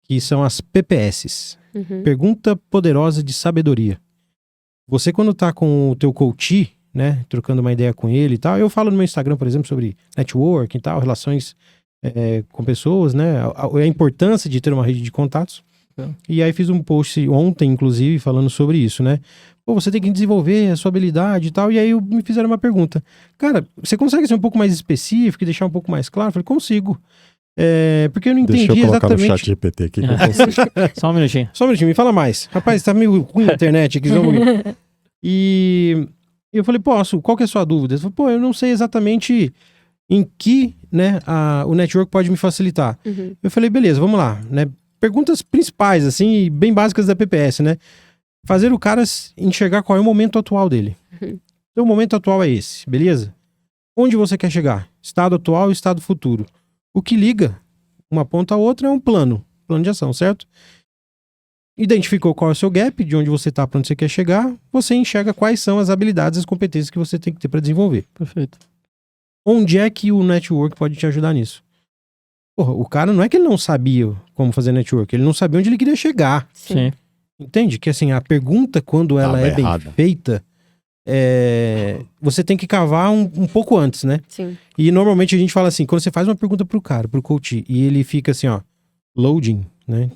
S2: que são as PPS. Pergunta Poderosa de Sabedoria. Você, quando tá com o teu coach, né, trocando uma ideia com ele e tal, eu falo no meu Instagram, por exemplo, sobre networking e tal, relações com pessoas, né, a importância de ter uma rede de contatos. E aí fiz um post ontem, inclusive, falando sobre isso, né. Pô, você tem que desenvolver a sua habilidade e tal, e aí me fizeram uma pergunta. Cara, você consegue ser um pouco mais específico e deixar um pouco mais claro? Eu falei, consigo. Porque eu não entendi
S3: exatamente. Deixa eu colocar
S2: exatamente.
S3: no chat GPT aqui. Que eu consigo.
S1: Só um minutinho.
S2: Só um minutinho, me fala mais. Rapaz, tá meio ruim a internet aqui. E eu falei, qual que é a sua dúvida? Ele falou, eu não sei exatamente em que, né, o network pode me facilitar. Eu falei, beleza, vamos lá, né? Perguntas principais, assim, bem básicas da PPS, né? Fazer o cara enxergar qual é o momento atual dele. Então, o momento atual é esse, beleza? Onde você quer chegar? Estado atual e estado futuro. O que liga uma ponta à outra é um plano de ação, certo? Identificou qual é o seu gap, de onde você está, para onde você quer chegar, você enxerga quais são as habilidades, as competências que você tem que ter para desenvolver.
S1: Perfeito.
S2: Onde é que o network pode te ajudar nisso? Porra, o cara não é que ele não sabia como fazer network, ele não sabia onde ele queria chegar.
S1: Sim.
S2: Entende? Que assim, a pergunta, quando ela é bem feita, você tem que cavar um pouco antes, né?
S4: Sim.
S2: E normalmente a gente fala assim, quando você faz uma pergunta pro cara, pro coach, e ele fica assim, ó, loading, né?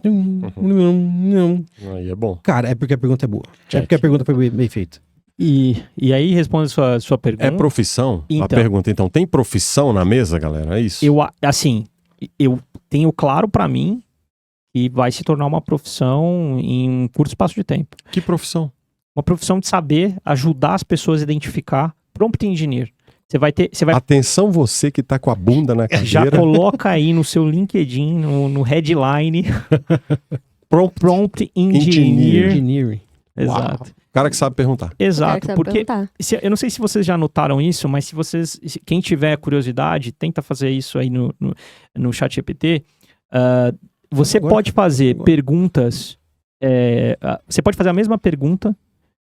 S3: Aí é bom.
S2: Cara, é porque a pergunta é boa.
S3: Check.
S2: É porque a pergunta foi bem feita.
S1: E aí, responde a sua pergunta.
S3: É profissão?
S1: Então.
S3: A pergunta, então, tem profissão na mesa, galera? É isso?
S1: Eu tenho claro pra mim que vai se tornar uma profissão em um curto espaço de tempo.
S3: Que profissão?
S1: Uma profissão de saber ajudar as pessoas a identificar prompt engineer. Você vai
S3: Atenção você que tá com a bunda na cadeira.
S1: Já coloca aí no seu LinkedIn, no headline, prompt engineer.
S2: Engineering.
S1: Exato.
S3: Uau. Cara que sabe perguntar.
S1: Exato, porque eu não sei se vocês já notaram isso, mas quem tiver curiosidade, tenta fazer isso aí no ChatGPT. Você pode fazer perguntas, você pode fazer a mesma pergunta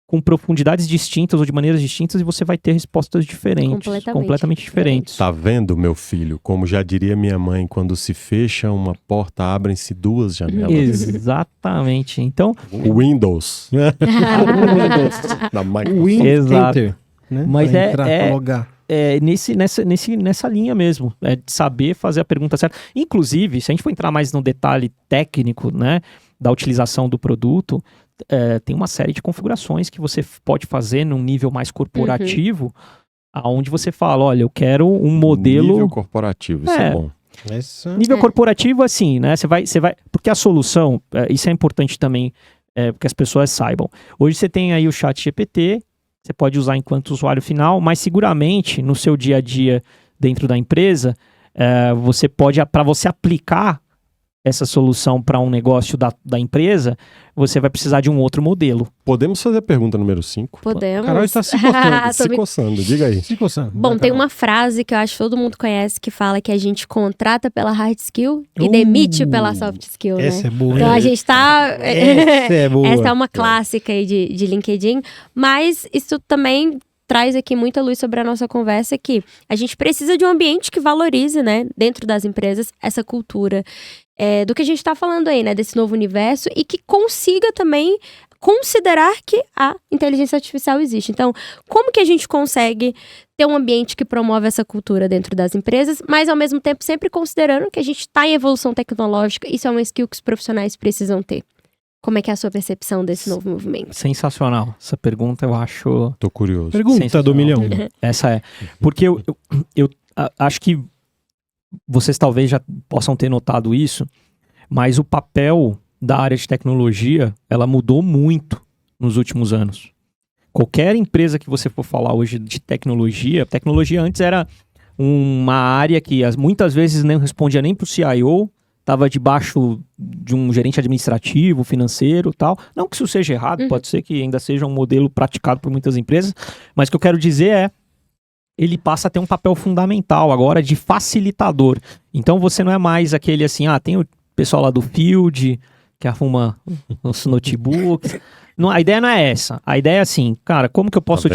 S1: com profundidades distintas ou de maneiras distintas e você vai ter respostas diferentes, completamente diferentes.
S3: Tá vendo, meu filho? Como já diria minha mãe, quando se fecha uma porta, abrem-se duas janelas.
S1: Exatamente. Então,
S3: Windows. Da Microsoft.
S1: Exato.
S2: Enter, né?
S1: Mas
S2: logar.
S1: Nessa linha mesmo, de saber fazer a pergunta certa. Inclusive, se a gente for entrar mais no detalhe técnico, né, da utilização do produto, tem uma série de configurações que você pode fazer num nível mais corporativo, aonde você fala, olha, eu quero um modelo...
S3: Nível corporativo, isso é bom.
S1: Nível corporativo, assim, né, você vai... Porque a solução, isso é importante também, porque as pessoas saibam. Hoje você tem aí o ChatGPT, você pode usar enquanto usuário final, mas seguramente no seu dia a dia dentro da empresa, você pode, para você aplicar essa solução para um negócio da empresa, você vai precisar de um outro modelo.
S3: Podemos fazer a pergunta número 5?
S4: Podemos.
S2: Carol está se coçando.
S3: Se coçando, diga aí.
S2: Se coçando.
S4: Bom, tem uma frase que eu acho que todo mundo conhece que fala que a gente contrata pela hard skill e demite pela soft skill, né?
S2: Essa é boa.
S4: Então a gente tá...
S2: Essa é boa.
S4: Essa é uma clássica aí de LinkedIn, mas isso também traz aqui muita luz sobre a nossa conversa, que a gente precisa de um ambiente que valorize, né, dentro das empresas, essa cultura do que a gente está falando aí, né, desse novo universo, e que consiga também considerar que a inteligência artificial existe. Então, como que a gente consegue ter um ambiente que promove essa cultura dentro das empresas, mas ao mesmo tempo sempre considerando que a gente está em evolução tecnológica, isso é uma skill que os profissionais precisam ter. Como é que é a sua percepção desse novo movimento?
S1: Sensacional. Essa pergunta eu acho...
S3: Tô curioso.
S2: Pergunta do milhão.
S1: Essa é. Porque eu acho que vocês talvez já possam ter notado isso, mas o papel da área de tecnologia, ela mudou muito nos últimos anos. Qualquer empresa que você for falar hoje de tecnologia antes era uma área que muitas vezes não respondia nem para o CIO, estava debaixo de um gerente administrativo, financeiro e tal. Não que isso seja errado, pode ser que ainda seja um modelo praticado por muitas empresas, mas o que eu quero dizer ele passa a ter um papel fundamental agora de facilitador. Então você não é mais aquele assim, tem o pessoal lá do field que arruma os notebooks. Não, a ideia não é essa. A ideia é assim, cara, como que eu posso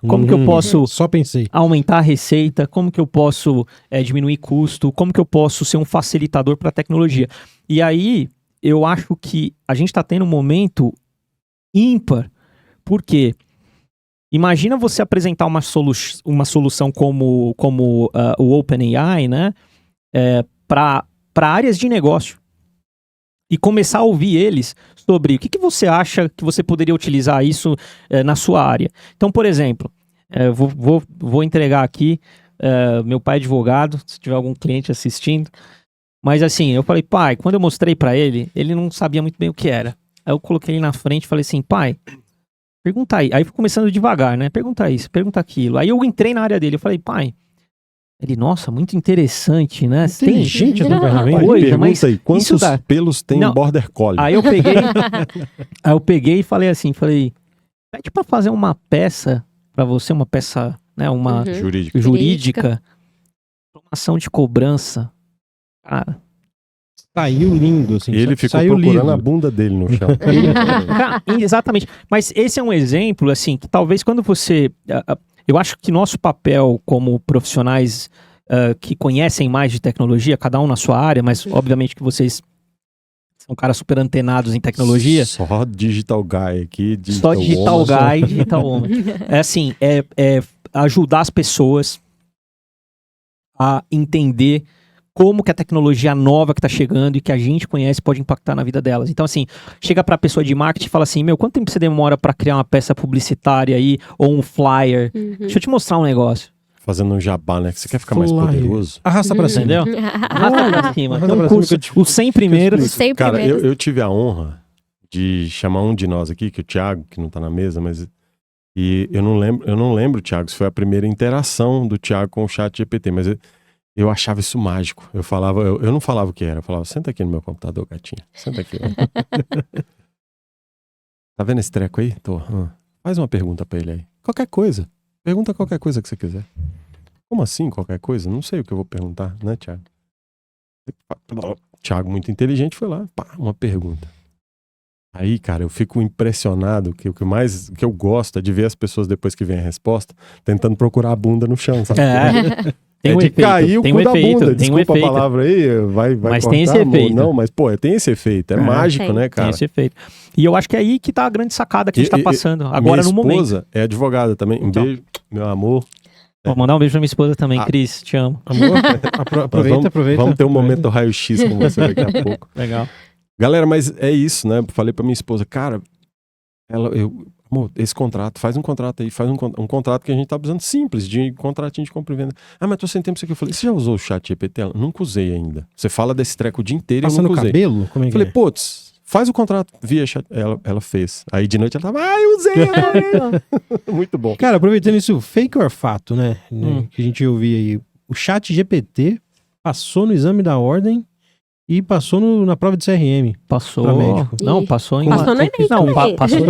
S1: como que eu posso
S2: só pensei.
S1: aumentar a receita, como que eu posso diminuir custo, como que eu posso ser um facilitador para a tecnologia. E aí, eu acho que a gente está tendo um momento ímpar, porque imagina você apresentar uma solução como o OpenAI, né, para áreas de negócio. E começar a ouvir eles sobre o que você acha que você poderia utilizar isso na sua área. Então, por exemplo, vou entregar aqui, meu pai é advogado, se tiver algum cliente assistindo, mas assim, eu falei, pai, quando eu mostrei para ele, ele não sabia muito bem o que era. Aí eu coloquei ele na frente e falei assim, pai, pergunta aí. Aí fui começando devagar, né? Pergunta isso, pergunta aquilo. Aí eu entrei na área dele, eu falei, pai... Ele, nossa, muito interessante, né?
S2: Inteligente essa ferramenta.
S3: Pergunta aí, quantos pelos tem um Border Collie?
S1: Aí eu peguei e falei assim, pede pra fazer uma peça pra você, uma peça, né, uma jurídica, informação de cobrança. Cara,
S2: saiu lindo, assim.
S3: Ele ficou procurando a bunda dele no chão.
S1: Exatamente. Mas esse é um exemplo, assim, que talvez quando você... Eu acho que nosso papel como profissionais que conhecem mais de tecnologia, cada um na sua área, mas obviamente que vocês são caras super antenados em tecnologia.
S3: Só digital guy aqui.
S1: Só digital guy, digital woman. É assim, ajudar as pessoas a entender como que a tecnologia nova que está chegando e que a gente conhece pode impactar na vida delas. Então, assim, chega para a pessoa de marketing e fala assim, quanto tempo você demora para criar uma peça publicitária aí, ou um flyer? Deixa eu te mostrar um negócio.
S3: Fazendo um jabá, né? Que você quer ficar mais poderoso.
S2: Arrasta pra cima.
S1: Entendeu? Arrasta pra cima. Então, os 100 primeiros.
S3: Cara, eu tive a honra de chamar um de nós aqui, que é o Thiago, que não tá na mesa, mas... E eu não lembro, Thiago, se foi a primeira interação do Thiago com o ChatGPT, mas... Eu achava isso mágico. Eu não falava o que era. Eu falava, senta aqui no meu computador, gatinha. Senta aqui. Tá vendo esse treco aí? Tô. Faz uma pergunta pra ele aí. Qualquer coisa. Pergunta qualquer coisa que você quiser. Como assim qualquer coisa? Não sei o que eu vou perguntar, né, Thiago? Thiago, muito inteligente, foi lá. Pá, uma pergunta. Aí, cara, eu fico impressionado que o que eu gosto é de ver as pessoas depois que vem a resposta tentando procurar a bunda no chão, sabe?
S1: Tem
S3: de cair o cu da bunda. Desculpa a palavra aí, vai
S1: mas
S3: cortar,
S1: tem esse efeito.
S3: Não, mas pô, tem esse efeito. É mágico, né, cara?
S1: Tem esse efeito. E eu acho que é aí que tá a grande sacada que a gente tá passando agora no momento. Minha
S3: esposa é advogada também. Beijo, meu amor.
S1: Vou mandar um beijo pra minha esposa também, Cris, te amo.
S2: Amor, aproveita.
S3: Vamos ter um momento raio-x com você daqui a pouco.
S1: Legal.
S3: Galera, mas é isso, né? Falei pra minha esposa, cara, amor, esse contrato, faz um contrato aí, faz um contrato que a gente tá precisando simples, de contratinho de compra e venda. Mas tô sem tempo isso aqui. Eu falei, você já usou o ChatGPT? Ela, nunca usei ainda. Você fala desse treco o dia inteiro e eu nunca usei.
S2: Cabelo? Como é que
S3: falei, putz, faz o contrato via chat. Ela fez. Aí de noite ela tava, eu usei. Muito bom.
S2: Cara, aproveitando isso, fake or fato, né? Que a gente ouvia aí. O ChatGPT passou no exame da ordem e passou na prova de CRM.
S1: Passou.
S2: Pra médico.
S1: Não, passou em...
S4: Passou no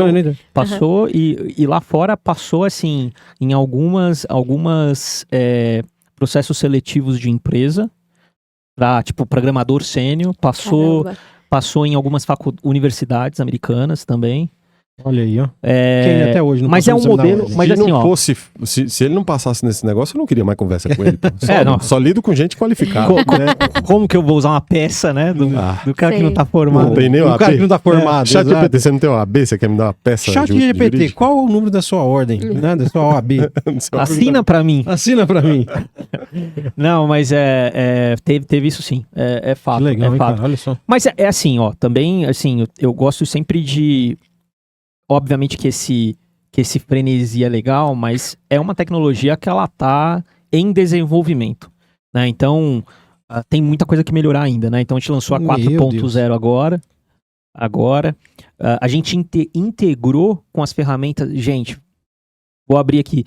S4: Enem também.
S1: Passou e lá fora passou, assim, em algumas processos seletivos de empresa, pra, tipo, programador sênior, passou em algumas universidades americanas também.
S2: Olha aí, ó.
S1: É,
S2: Que ele até hoje não
S1: mas é um
S2: passou no exame da
S1: modelo,
S2: ordem.
S1: mas
S3: Se
S1: assim,
S3: não
S1: ó,
S3: fosse, se ele não passasse nesse negócio, eu não queria mais conversa com ele. Pô.
S1: Não.
S3: Só lido com gente qualificada.
S1: como que eu vou usar uma peça, né, do cara que
S4: Sei.
S1: não tá
S3: Não
S1: formado?
S3: tem nem o
S2: O cara
S3: AB.
S2: que não tá formado.
S3: Chat
S2: exato.
S3: GPT, você não tem o AB? Você quer me dar uma peça
S2: Chat GPT,
S3: jurídica?
S2: qual o número da sua ordem? Né? Da sua OAB?
S1: Assina pra mim.
S2: Assina pra mim.
S1: Não, mas teve isso sim, é fato,
S2: Que legal,
S1: é
S2: hein,
S1: fato.
S2: cara? Olha só.
S1: Mas é assim, ó, também, assim, eu gosto sempre de, obviamente que esse frenesi é legal, mas é uma tecnologia que ela tá em desenvolvimento, né? Então, tem muita coisa que melhorar ainda, né? Então a gente lançou a
S2: Meu
S1: 4.0 agora. A gente integrou com as ferramentas, gente, vou abrir aqui,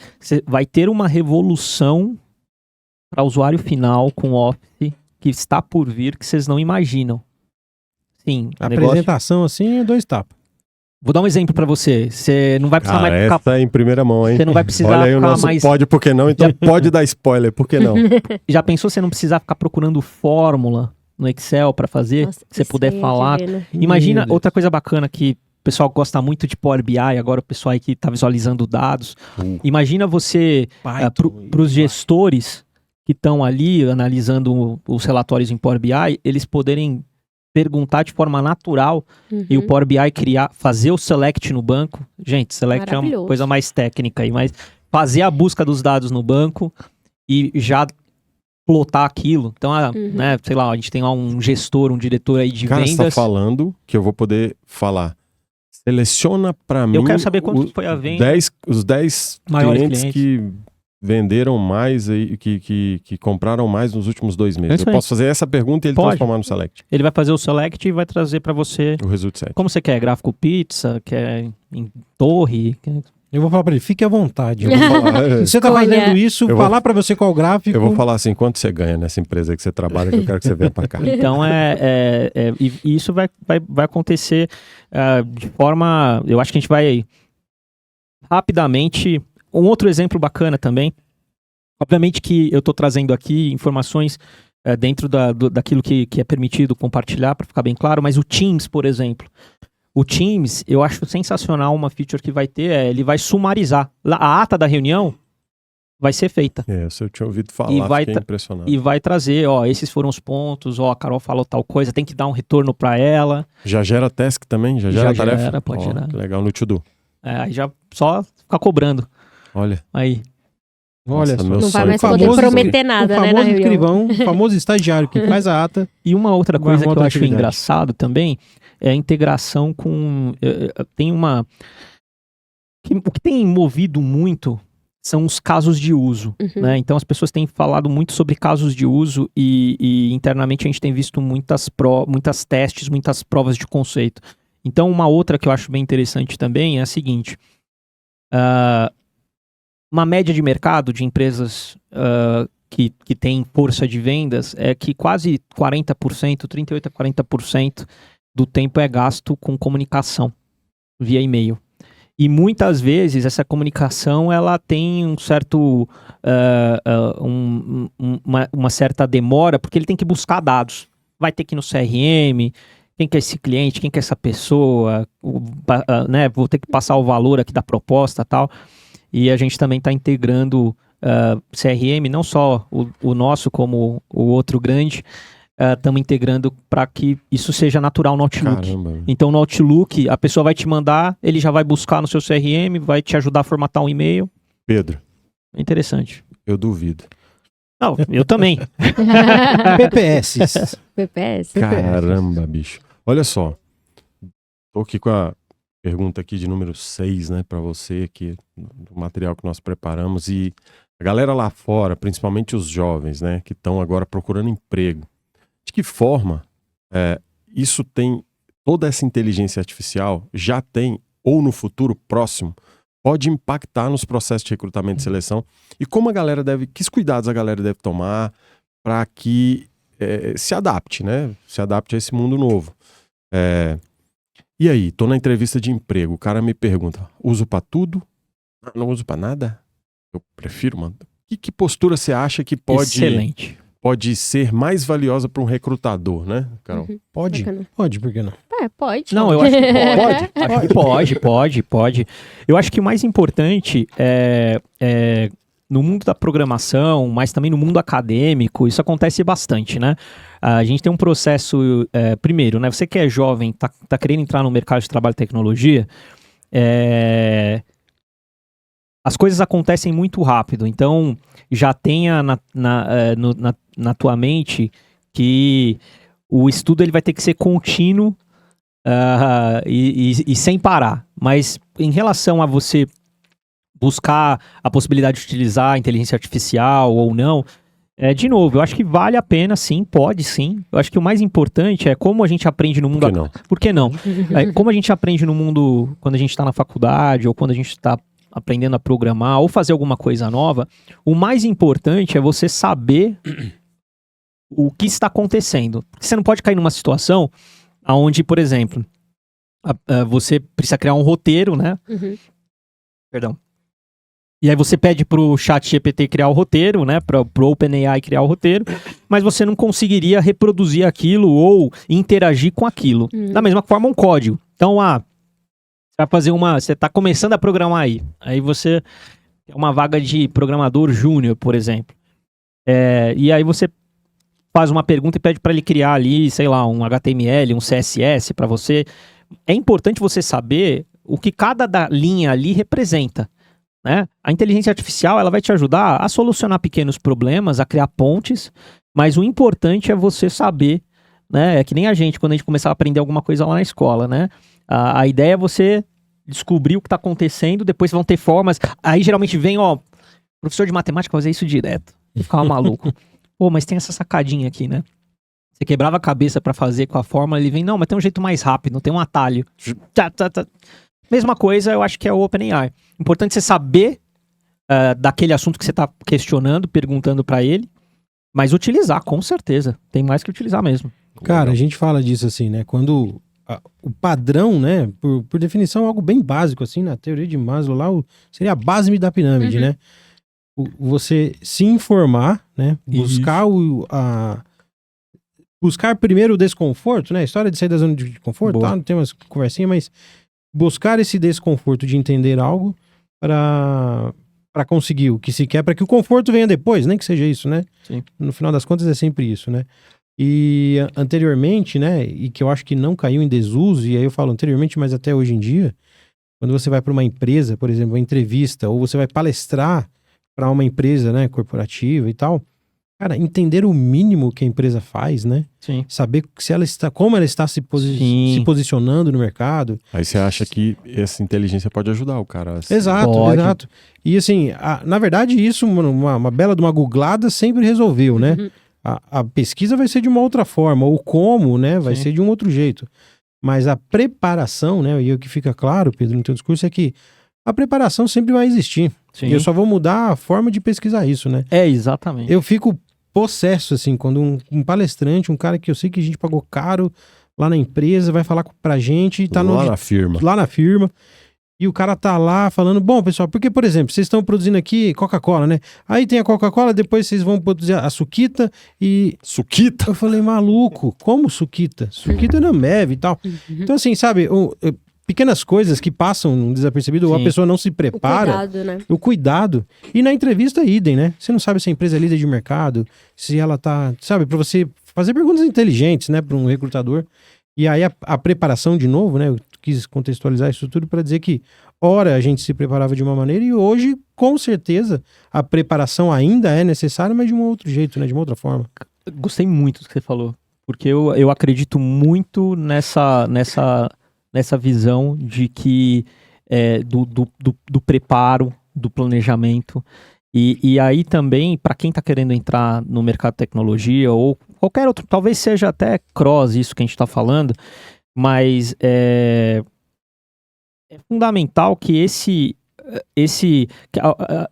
S1: vai ter uma revolução para usuário final com Office que está por vir, que vocês não imaginam. Sim,
S2: A
S1: negócio...
S2: apresentação assim é 2 tapas.
S1: Vou dar um exemplo para você. Você não vai precisar
S3: Cara,
S1: mais ficar...
S3: essa é em primeira mão, hein?
S1: Você não vai precisar
S3: Olha aí o
S1: ficar
S3: nosso
S1: mais...
S3: pode, por que não? Então pode dar spoiler, por que não?
S1: Já pensou você não precisar ficar procurando fórmula no Excel para fazer?
S4: Nossa,
S1: Você
S4: isso
S1: puder
S4: aí é
S1: falar.
S4: divino.
S1: Imagina
S2: Meu Deus.
S1: outra coisa bacana que o pessoal gosta muito de Power BI, agora o pessoal aí que está visualizando dados. Imagina você, para os gestores que estão ali analisando os relatórios em Power BI, eles poderem perguntar de forma natural e o Power BI fazer o select no banco. Gente, select é uma
S4: Maravilhoso.
S1: coisa mais técnica aí, mas fazer a busca dos dados no banco e já plotar aquilo. Então, né, sei lá, a gente tem lá um gestor, um diretor aí de
S3: Cara, você
S1: vendas.
S3: tá falando que eu vou poder falar. Seleciona pra mim
S1: Eu quero saber quanto foi a venda.
S3: os 10
S1: Maiores
S3: clientes que venderam mais, aí, que compraram mais nos últimos 2 meses.
S1: É isso
S3: Eu
S1: aí.
S3: posso fazer essa pergunta e ele
S1: Pode.
S3: transformar no select.
S1: Ele vai fazer o select e vai trazer para você
S3: O resultado set.
S1: como você quer, gráfico pizza, quer em torre, quer...
S2: Eu vou falar pra ele, fique à vontade.
S3: Eu vou falar,
S2: Se você tá
S4: Escolha.
S2: fazendo isso,
S3: Eu vou-
S2: falar pra você qual gráfico.
S3: eu vou falar assim, quanto você ganha nessa empresa que você trabalha, que eu quero que você venha pra cá.
S1: Então e isso vai acontecer de forma, eu acho que a gente vai rapidamente. Um outro exemplo bacana também, obviamente que eu estou trazendo aqui informações dentro daquilo que é permitido compartilhar, para ficar bem claro, mas o Teams, por exemplo. O Teams, eu acho sensacional uma feature que vai ter, ele vai sumarizar. A ata da reunião vai ser feita.
S3: Isso eu tinha ouvido falar,
S1: E vai
S3: fiquei impressionado.
S1: E vai trazer, esses foram os pontos, a Carol falou tal coisa, tem que dar um retorno para ela.
S3: Já gera task também? Já
S1: Já
S3: gera tarefa?
S1: gera, pode gerar.
S3: Que legal, no to-do.
S1: Aí já só ficar cobrando.
S3: Olha.
S1: Aí.
S2: Olha
S3: Nossa,
S2: só.
S3: meu
S4: Não vai
S3: sonho
S4: mais
S3: como-
S4: poder
S2: famoso-
S4: prometer nada,
S2: o
S4: né, na
S2: famoso
S4: reunião.
S2: escrivão, o famoso estagiário que faz a ata.
S1: E uma outra
S2: Vai
S1: coisa que
S2: uma
S1: eu
S2: outra
S1: acho
S2: atividade.
S1: engraçado também é a integração com. Tem uma. O que tem movido muito são os casos de uso. Né? Então as pessoas têm falado muito sobre casos de uso e internamente a gente tem visto muitas testes, muitas provas de conceito. Então uma outra que eu acho bem interessante também é a seguinte. Uma média de mercado de empresas que tem força de vendas é que quase 40%, 38% a 40% do tempo é gasto com comunicação via e-mail. E muitas vezes essa comunicação ela tem um certo uma certa demora, porque ele tem que buscar dados. Vai ter que ir no CRM, quem que é esse cliente, quem que é essa pessoa, né, vou ter que passar o valor aqui da proposta e tal. E a gente também está integrando CRM, não só o nosso, como o outro grande, estamos integrando para que isso seja natural no Outlook.
S3: Caramba.
S1: Então no Outlook, a pessoa vai te mandar, ele já vai buscar no seu CRM, vai te ajudar a formatar um e-mail.
S3: Pedro,
S1: É interessante.
S3: eu duvido.
S1: Não, eu também.
S2: PPS.
S4: PPS.
S3: Caramba, bicho. Olha só. Tô aqui com a pergunta aqui de número 6, né, para você aqui, do material que nós preparamos. E a galera lá fora, principalmente os jovens, né, que estão agora procurando emprego. De que forma isso tem, toda essa inteligência artificial já tem, ou no futuro próximo, pode impactar nos processos de recrutamento e seleção? E como a galera que cuidados a galera deve tomar para que se adapte, né? Se adapte a esse mundo novo. E aí, tô na entrevista de emprego, o cara me pergunta, uso para tudo? Não uso para nada? Eu prefiro, mano. Que postura você acha que
S1: Excelente.
S3: pode ser mais valiosa para um recrutador, né, Carol?
S2: Pode?
S4: Bacana.
S2: Pode, por que não?
S4: Pode.
S1: Não, eu acho que pode. Acho que pode. Eu acho que o mais importante é no mundo da programação, mas também no mundo acadêmico, isso acontece bastante, né? A gente tem um processo, primeiro, né? Você que é jovem, tá querendo entrar no mercado de trabalho e tecnologia, as coisas acontecem muito rápido, então já tenha na tua mente que o estudo ele vai ter que ser contínuo e sem parar. Mas em relação a você buscar a possibilidade de utilizar a inteligência artificial ou não, de novo, eu acho que vale a pena, sim, pode sim. Eu acho que o mais importante é como a gente aprende no mundo...
S3: Por que não?
S1: Por que não? Como a gente aprende no mundo quando a gente está na faculdade ou quando a gente está aprendendo a programar ou fazer alguma coisa nova, o mais importante é você saber o que está acontecendo. Porque você não pode cair numa situação onde, por exemplo, você precisa criar um roteiro, né? Perdão. E aí você pede pro ChatGPT criar o roteiro, né? Pro OpenAI criar o roteiro, mas você não conseguiria reproduzir aquilo ou interagir com aquilo. Da mesma forma, um código. Então, você tá começando a programar aí você tem uma vaga de programador júnior, por exemplo. E aí você faz uma pergunta e pede para ele criar ali, sei lá, um HTML, um CSS para você. É importante você saber o que cada linha ali representa, né? A inteligência artificial ela vai te ajudar a solucionar pequenos problemas, a criar pontes, mas o importante é você saber, né? É que nem a gente, quando a gente começar a aprender alguma coisa lá na escola, né? A ideia é você descobrir o que está acontecendo, depois vão ter formas. Aí geralmente vem, professor de matemática fazer isso direto. E ficava maluco. Pô, mas tem essa sacadinha aqui, né? Você quebrava a cabeça para fazer com a fórmula, ele vem, não, mas tem um jeito mais rápido, tem um atalho. Mesma coisa, eu acho que é o OpenAI. Importante você saber daquele assunto que você está questionando, perguntando para ele, mas utilizar, com certeza. Tem mais que utilizar mesmo.
S2: Cara, a gente fala disso assim, né? Quando o padrão, né? Por definição, algo bem básico, assim, na teoria de Maslow lá, seria a base da pirâmide, né? Você se informar, né? Buscar primeiro o desconforto, né? A história de sair da zona de conforto, tá? Não tem umas conversinhas, mas buscar esse desconforto de entender algo para conseguir o que se quer, para que o conforto venha depois, nem que seja isso, né?
S1: Sim.
S2: No final das contas é sempre isso, né? E anteriormente, né? E que eu acho que não caiu em desuso, e aí eu falo anteriormente, mas até hoje em dia, quando você vai para uma empresa, por exemplo, uma entrevista, ou você vai palestrar para uma empresa, né, corporativa e tal, cara, entender o mínimo que a empresa faz, né?
S1: Sim.
S2: Saber como ela está se posicionando no mercado.
S3: Aí você acha que essa inteligência pode ajudar o cara?
S2: Exato. E assim, na verdade, isso, uma bela de uma googlada sempre resolveu, né? A pesquisa vai ser de uma outra forma, o como, né, vai ser de um outro jeito. Mas a preparação, né, e o que fica claro, Pedro, no teu discurso, é que a preparação sempre vai existir.
S1: Sim.
S2: E eu só vou mudar a forma de pesquisar isso, né?
S1: Exatamente.
S2: Eu fico possesso, assim, quando um palestrante, um cara que eu sei que a gente pagou caro lá na empresa, vai falar pra gente e tá lá na firma. E o cara tá lá falando, bom, pessoal, porque, por exemplo, vocês estão produzindo aqui Coca-Cola, né? Aí tem a Coca-Cola, depois vocês vão produzir a Suquita e...
S3: Suquita?
S2: Eu falei, maluco, como Suquita? Suquita não bebe e tal. Então, assim, sabe, pequenas coisas que passam desapercebido, ou a pessoa não se prepara.
S4: O cuidado, né?
S2: O cuidado. E na entrevista, idem, né? Você não sabe se a empresa é líder de mercado, se ela tá... Sabe, pra você fazer perguntas inteligentes, né, pra um recrutador. E aí a preparação, de novo, né? Eu quis contextualizar isso tudo para dizer que, ora, a gente se preparava de uma maneira e hoje, com certeza, a preparação ainda é necessária, mas de um outro jeito, né? De uma outra forma.
S1: Gostei muito do que você falou, porque eu acredito muito nessa visão de que do preparo, do planejamento. E aí também, para quem está querendo entrar no mercado de tecnologia ou qualquer outro, talvez seja até cross isso que a gente está falando, mas é fundamental que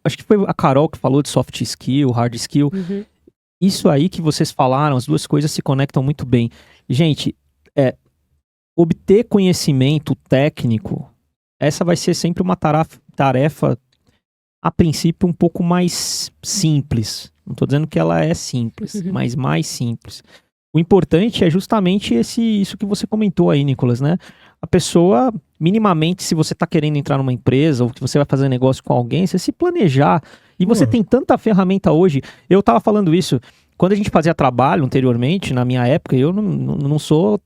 S1: acho que foi a Carol que falou de soft skill, hard skill. Isso aí que vocês falaram, as duas coisas se conectam muito bem. Gente, obter conhecimento técnico, essa vai ser sempre uma tarefa, a princípio, um pouco mais simples. Não estou dizendo que ela é simples, mas mais simples. O importante é justamente isso que você comentou aí, Nicolas, né? A pessoa, minimamente, se você está querendo entrar numa empresa ou que você vai fazer negócio com alguém, você se planejar. E você tem tanta ferramenta hoje. Eu estava falando isso, quando a gente fazia trabalho anteriormente, na minha época, eu não sou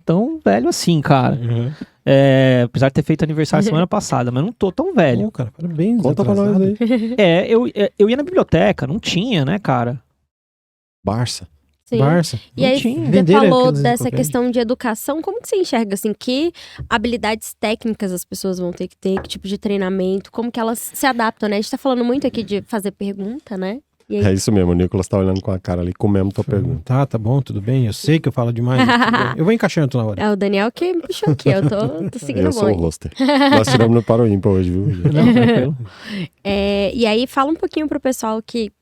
S1: tão velho assim, cara. Apesar de ter feito aniversário semana passada, mas não tô tão velho.
S2: Pô, cara, parabéns.
S3: Conta pra nós aí.
S1: Eu ia na biblioteca, não tinha, né, cara?
S3: Barça.
S4: Sim.
S2: Barça.
S4: E aí,
S1: tinha.
S4: você
S2: Venderam
S4: falou
S2: aqueles
S4: dessa
S2: enciclopédias.
S4: questão de educação, como que você enxerga, assim, que habilidades técnicas as pessoas vão ter que ter, que tipo de treinamento, como que elas se adaptam, né? A gente tá falando muito aqui de fazer pergunta, né? E aí,
S3: É isso mesmo, o Nicolas tá olhando com a cara ali, comendo tua pergunta.
S2: Tá bom, tudo bem. Eu sei que eu falo demais. mas tudo bem. Eu vou encaixando na hora.
S4: é o Daniel que me puxou aqui, eu tô seguindo
S3: Eu
S4: o
S3: sou o
S4: bonde.
S3: roster. Nós tiramos no Paro Ímpar hoje, viu?
S1: Não, tranquilo.
S4: E aí, fala um pouquinho pro pessoal que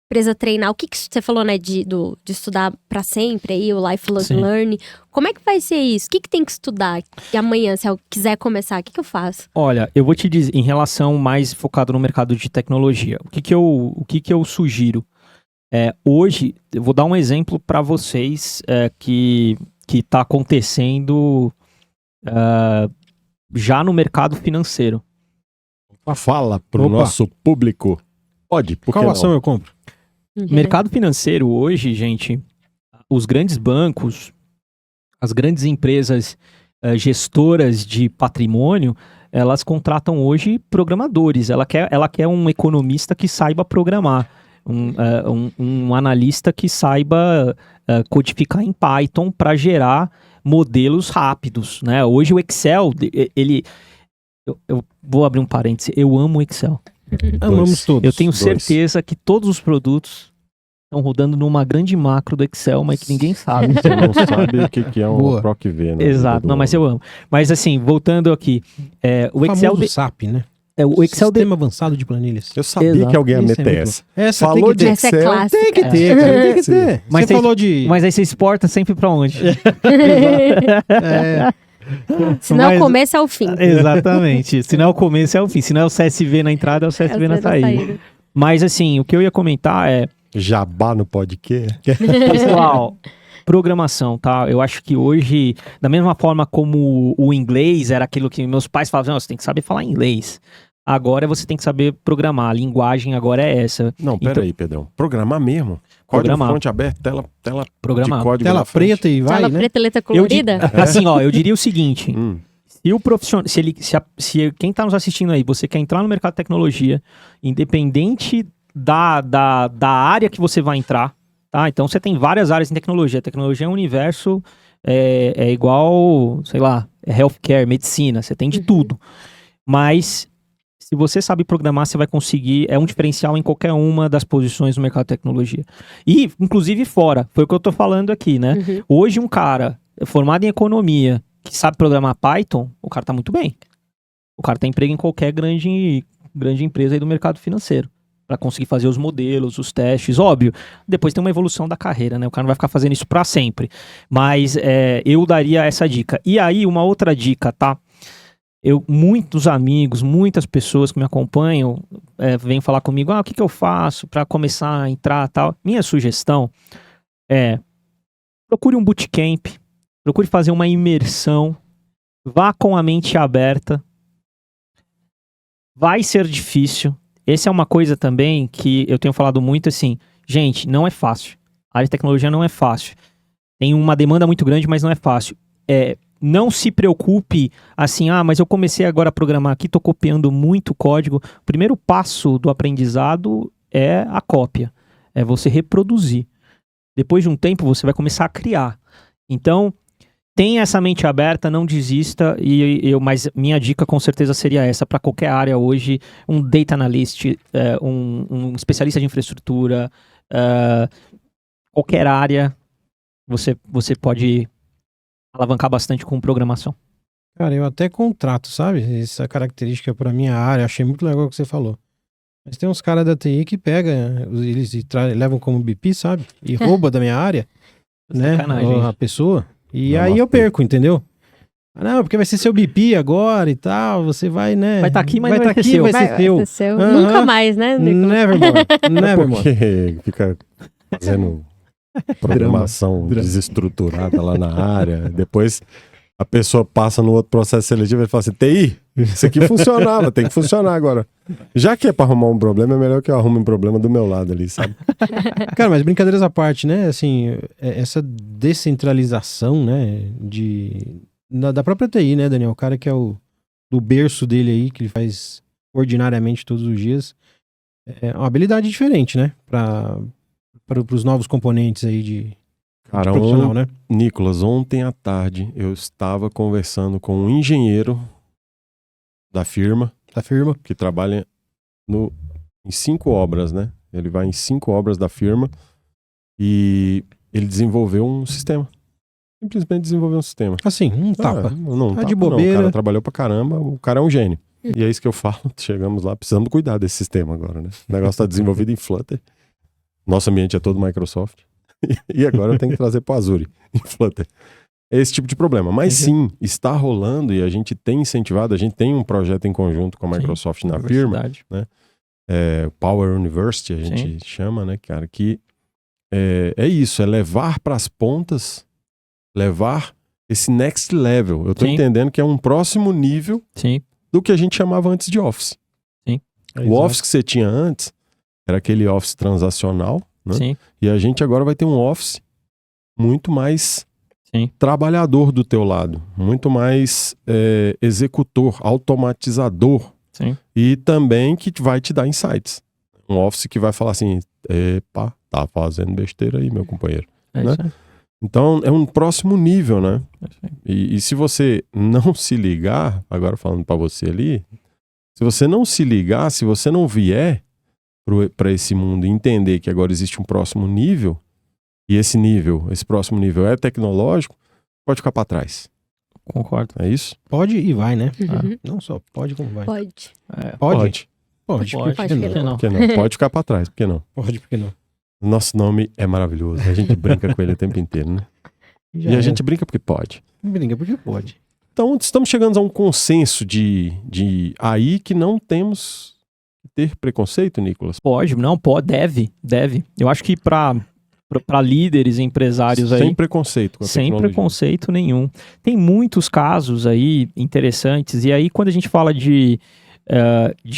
S4: precisa treinar, o que você falou, né, de estudar pra sempre aí, o lifelong
S1: Sim.
S4: learning. Como é que vai ser isso? O que tem que estudar? E amanhã, se eu quiser começar, o que eu faço?
S1: Olha, eu vou te dizer, em relação mais focado no mercado de tecnologia, o que eu sugiro? Hoje, eu vou dar um exemplo para vocês que está acontecendo já no mercado financeiro.
S3: Fala pro
S2: Opa.
S3: nosso público. Pode, por que
S2: Qual ação
S3: não?
S2: eu compro?
S1: Mercado financeiro hoje, gente, os grandes bancos, as grandes empresas gestoras de patrimônio, elas contratam hoje programadores. Ela quer um economista que saiba programar, um analista que saiba codificar em Python para gerar modelos rápidos, né? Hoje o Excel, eu vou abrir um parêntese, eu amo o Excel.
S2: Amamos todos.
S1: Eu tenho certeza que todos os produtos estão rodando numa grande macro do Excel, mas que ninguém sabe.
S3: Você não sabe o que é um
S2: Boa.
S3: PROC V, né?
S1: Exato, não, mas eu amo. Mas assim, voltando aqui, o Excel...
S2: famoso SAP, né?
S1: o Excel
S2: Sistema avançado de planilhas.
S3: Eu sabia
S1: Exato.
S3: que alguém ia
S2: Isso é
S3: meter
S2: muito
S3: essa.
S2: Essa
S3: Falou
S2: tem que
S3: de
S2: ter.
S4: Essa é
S3: Excel,
S4: clássica.
S2: Tem que ter, cara, tem que ter.
S1: Mas
S2: Você
S1: tem-
S2: falou de...
S1: Mas aí você exporta sempre pra onde?
S4: Se não é o
S1: Mas-
S4: começo, é o fim.
S1: Exatamente. Se não é o começo, é o fim. Se não é o CSV na entrada, é o CSV na saída. Mas assim, o que eu ia comentar é...
S3: Jabá no podcast.
S1: Pessoal, programação, tá? Eu acho que hoje, da mesma forma como o inglês era aquilo que meus pais falavam, você tem que saber falar inglês. Agora você tem que saber programar. A linguagem agora é essa.
S3: Não, pera aí, Pedrão. Programar mesmo. Código
S1: Programar.
S3: fonte aberto, tela
S1: Programar.
S3: de código
S2: Tela
S3: na frente.
S2: preta e vai,
S4: Tela
S2: né?
S4: preta, letra
S1: Eu di-
S4: colorida?
S1: Assim, ó, eu diria o seguinte:
S3: Hum.
S1: se o profissional, se quem tá nos assistindo aí, você quer entrar no mercado de tecnologia, independente da área que você vai entrar, tá? Então você tem várias áreas em tecnologia. A tecnologia é um universo, é igual, sei lá, healthcare, medicina, você tem de tudo. Mas se você sabe programar, você vai conseguir, é um diferencial em qualquer uma das posições no mercado de tecnologia. E, inclusive, fora, foi o que eu tô falando aqui, né? Hoje um cara formado em economia, que sabe programar Python, o cara tá muito bem. O cara tem emprego em qualquer grande empresa aí do mercado financeiro. Pra conseguir fazer os modelos, os testes, óbvio. Depois tem uma evolução da carreira, né? O cara não vai ficar fazendo isso pra sempre. Mas eu daria essa dica. E aí, uma outra dica, tá? Muitos amigos, muitas pessoas que me acompanham vêm falar comigo, o que eu faço pra começar a entrar e tal. Minha sugestão é procure um bootcamp, procure fazer uma imersão, vá com a mente aberta. Vai ser difícil. Essa é uma coisa também que eu tenho falado muito assim, gente, não é fácil. A área de tecnologia não é fácil. Tem uma demanda muito grande, mas não é fácil. Não se preocupe assim, mas eu comecei agora a programar aqui, tô copiando muito código. O primeiro passo do aprendizado é a cópia. É você reproduzir. Depois de um tempo, você vai começar a criar. Então, tenha essa mente aberta, não desista. Mas minha dica com certeza seria essa para qualquer área hoje. Um data analyst, um especialista de infraestrutura, qualquer área, você pode alavancar bastante com programação.
S2: Cara, eu até contrato, sabe? Essa característica pra minha área, achei muito legal o que você falou. Mas tem uns caras da TI que pegam, eles levam como BP, sabe? E rouba da minha área, né?
S1: Sacanagem.
S2: A pessoa. E
S3: Não,
S2: aí
S3: mas
S2: eu perco, entendeu? Não, porque vai ser seu BP agora e tal, você vai, né?
S1: Vai estar aqui, mas
S2: vai
S1: não vai
S2: tá
S1: ser
S2: aqui,
S1: seu.
S2: vai ser teu.
S4: seu.
S2: Aham.
S4: Nunca mais, né, Nicolas?
S2: Nevermore, nevermore.
S3: Porque fica fazendo programação desestruturada lá na área. Depois a pessoa passa no outro processo seletivo e fala assim, TI, isso aqui funcionava, tem que funcionar agora. Já que é pra arrumar um problema, é melhor que eu arrume um problema do meu lado ali, sabe?
S2: Cara, mas brincadeiras à parte, né? Assim, essa descentralização, né? Da própria TI, né, Daniel? O cara que é do berço dele aí, que ele faz ordinariamente todos os dias. É uma habilidade diferente, né? Para os novos componentes aí de profissional, né?
S3: Nicolas, ontem à tarde eu estava conversando com um engenheiro da firma. Que trabalha em 5 obras, né? Ele vai em 5 obras da firma e ele desenvolveu um sistema. Simplesmente desenvolveu um sistema.
S2: Assim, um tapa.
S3: Não
S2: Tá
S3: tapa,
S2: de bobeira.
S3: não. O cara trabalhou pra caramba, o cara é um gênio. E é isso que eu falo, chegamos lá, precisamos cuidar desse sistema agora, né? O negócio tá desenvolvido em Flutter. Nosso ambiente é todo Microsoft. E agora eu tenho que trazer pro Azure, em Flutter. É esse tipo de problema. Mas sim, está rolando e a gente tem incentivado, a gente tem um projeto em conjunto com a Microsoft na firma, né? Power University, a gente chama, né, cara? Que é isso, é levar para as pontas, levar esse next level. Eu tô entendendo que é um próximo nível do que a gente chamava antes de Office. O Office que você tinha antes era aquele Office transacional, né? E a gente agora vai ter um Office muito mais trabalhador do teu lado, muito mais executor, automatizador. E também que vai te dar insights. Um Office que vai falar assim, epa, tá fazendo besteira aí, meu companheiro. Né? Então é um próximo nível, né? E se você não se ligar, agora falando para você ali, se você não se ligar, se você não vier para esse mundo e entender que agora existe um próximo nível, e esse próximo nível é tecnológico, pode ficar para trás.
S1: Concordo.
S3: É isso?
S2: Pode e vai, né? Não só pode como vai.
S4: Pode.
S2: Pode.
S1: Por que não?
S3: Por que não? Pode ficar para trás, por que não?
S2: Pode, por que não?
S3: Nosso nome é maravilhoso, a gente brinca com ele o tempo inteiro, né? E a gente brinca porque pode.
S2: Brinca porque pode.
S3: Então, estamos chegando a um consenso de AI que não temos que ter preconceito, Nicolas?
S1: Pode, deve. Eu acho que para líderes, empresários aí...
S3: Sem preconceito com a
S1: sem
S3: tecnologia.
S1: Preconceito nenhum. Tem muitos casos aí interessantes, e aí quando a gente fala de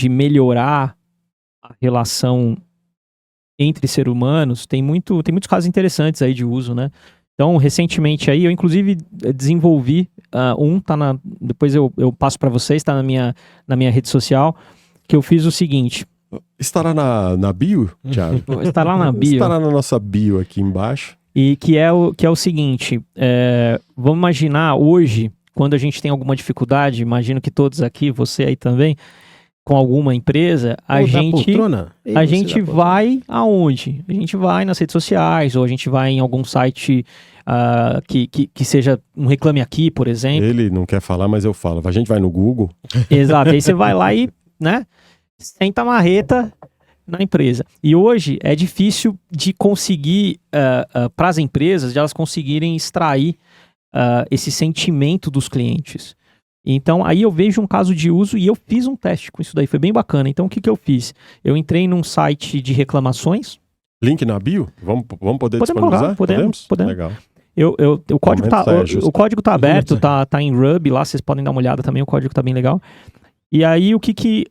S1: melhorar a relação entre seres humanos, tem muitos casos interessantes aí de uso, né? Então, recentemente aí, eu inclusive desenvolvi depois eu passo para vocês, tá na minha rede social, que eu fiz o seguinte...
S3: Estará na bio, Thiago?
S1: Estará na bio.
S3: Estará na nossa bio aqui embaixo.
S1: E que é o seguinte, vamos imaginar hoje, quando a gente tem alguma dificuldade, imagino que todos aqui, você aí também, com alguma empresa, a gente vai aonde? A gente vai nas redes sociais, ou a gente vai em algum site que seja um Reclame Aqui, por exemplo.
S3: Ele não quer falar, mas eu falo. A gente vai no Google.
S1: Exato, aí você vai lá e, né, senta a marreta na empresa. E hoje é difícil de conseguir, para as empresas, de elas conseguirem extrair esse sentimento dos clientes. Então, aí eu vejo um caso de uso e eu fiz um teste com isso daí, foi bem bacana. Então, o que eu fiz? Eu entrei num site de reclamações.
S3: Link na bio? Vamos poder
S1: Podemos
S3: disponibilizar?
S1: Podemos.
S3: Legal.
S1: O código tá aberto, tá em Ruby lá, vocês podem dar uma olhada também, o código tá bem legal. E aí, o que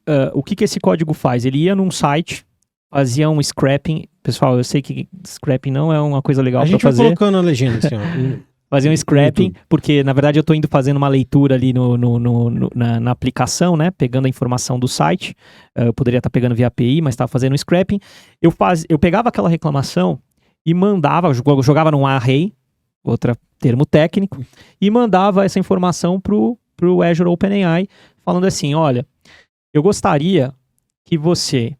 S1: esse código faz? Ele ia num site, fazia um scrapping. Pessoal, eu sei que scrapping não é uma coisa legal para fazer.
S2: A gente vai colocando a legenda assim, ó.
S1: Fazer um scrapping, porque na verdade eu estou indo fazendo uma leitura ali na aplicação, né? Pegando a informação do site. Eu poderia estar pegando via API, mas estava fazendo um scrapping. Eu pegava aquela reclamação e mandava, jogava num array, outro termo técnico, e mandava essa informação pro Azure OpenAI, falando assim, olha, eu gostaria que você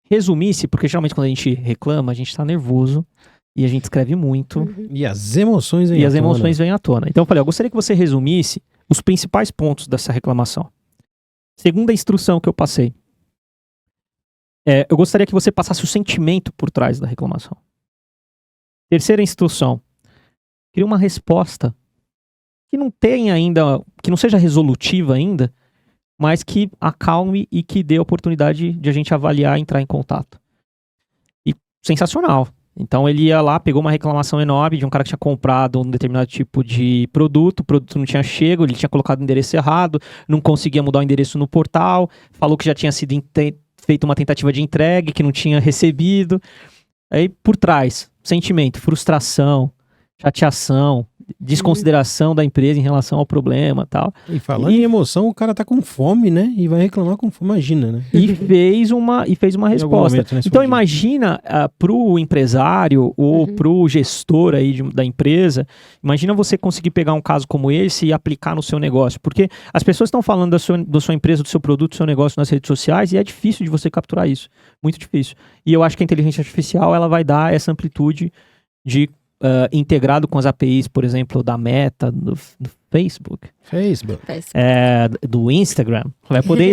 S1: resumisse, porque geralmente quando a gente reclama, a gente está nervoso, e a gente escreve muito.
S2: E as emoções
S1: vêm à tona. Então eu falei, eu gostaria que você resumisse os principais pontos dessa reclamação. Segunda instrução que eu passei. Eu gostaria que você passasse o sentimento por trás da reclamação. Terceira instrução. Cria uma resposta que não tenha ainda, que não seja resolutiva ainda, mas que acalme e que dê a oportunidade de a gente avaliar e entrar em contato. E sensacional. Então ele ia lá, pegou uma reclamação enorme de um cara que tinha comprado um determinado tipo de produto, o produto não tinha chego, ele tinha colocado o endereço errado, não conseguia mudar o endereço no portal, falou que já tinha sido feita uma tentativa de entrega, que não tinha recebido. Aí por trás, sentimento, frustração, chateação, desconsideração da empresa em relação ao problema e tal.
S2: E falando em emoção, o cara tá com fome, né? E vai reclamar com fome, imagina, né?
S1: E fez uma resposta.
S2: Momento, né,
S1: Então imagina pro empresário ou pro gestor aí da empresa, imagina você conseguir pegar um caso como esse e aplicar no seu negócio. Porque as pessoas estão falando da sua empresa, do seu produto, do seu negócio nas redes sociais e é difícil de você capturar isso. Muito difícil. E eu acho que a inteligência artificial ela vai dar essa amplitude de integrado com as APIs, por exemplo, da Meta, do Facebook, do Instagram, vai poder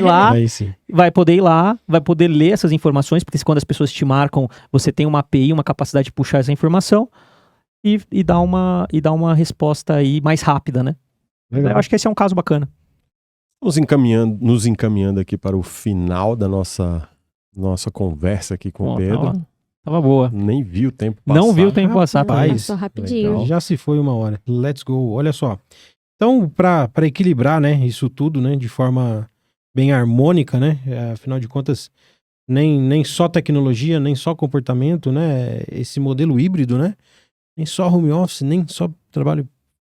S1: ir lá, vai poder ler essas informações, porque quando as pessoas te marcam, você tem uma API, uma capacidade de puxar essa informação e dar uma resposta aí mais rápida, né? Legal. Eu acho que esse é um caso bacana.
S3: Nos encaminhando aqui para o final da nossa conversa aqui com o Pedro.
S1: Tava boa.
S3: Nem vi o tempo passar.
S1: Não vi o tempo passar,
S4: Passou rapidinho.
S2: Legal. Já se foi 1 hora. Let's go. Olha só. Então, para equilibrar, né, isso tudo, né, de forma bem harmônica, né, afinal de contas, nem só tecnologia, nem só comportamento, né, esse modelo híbrido, né, nem só home office, nem só trabalho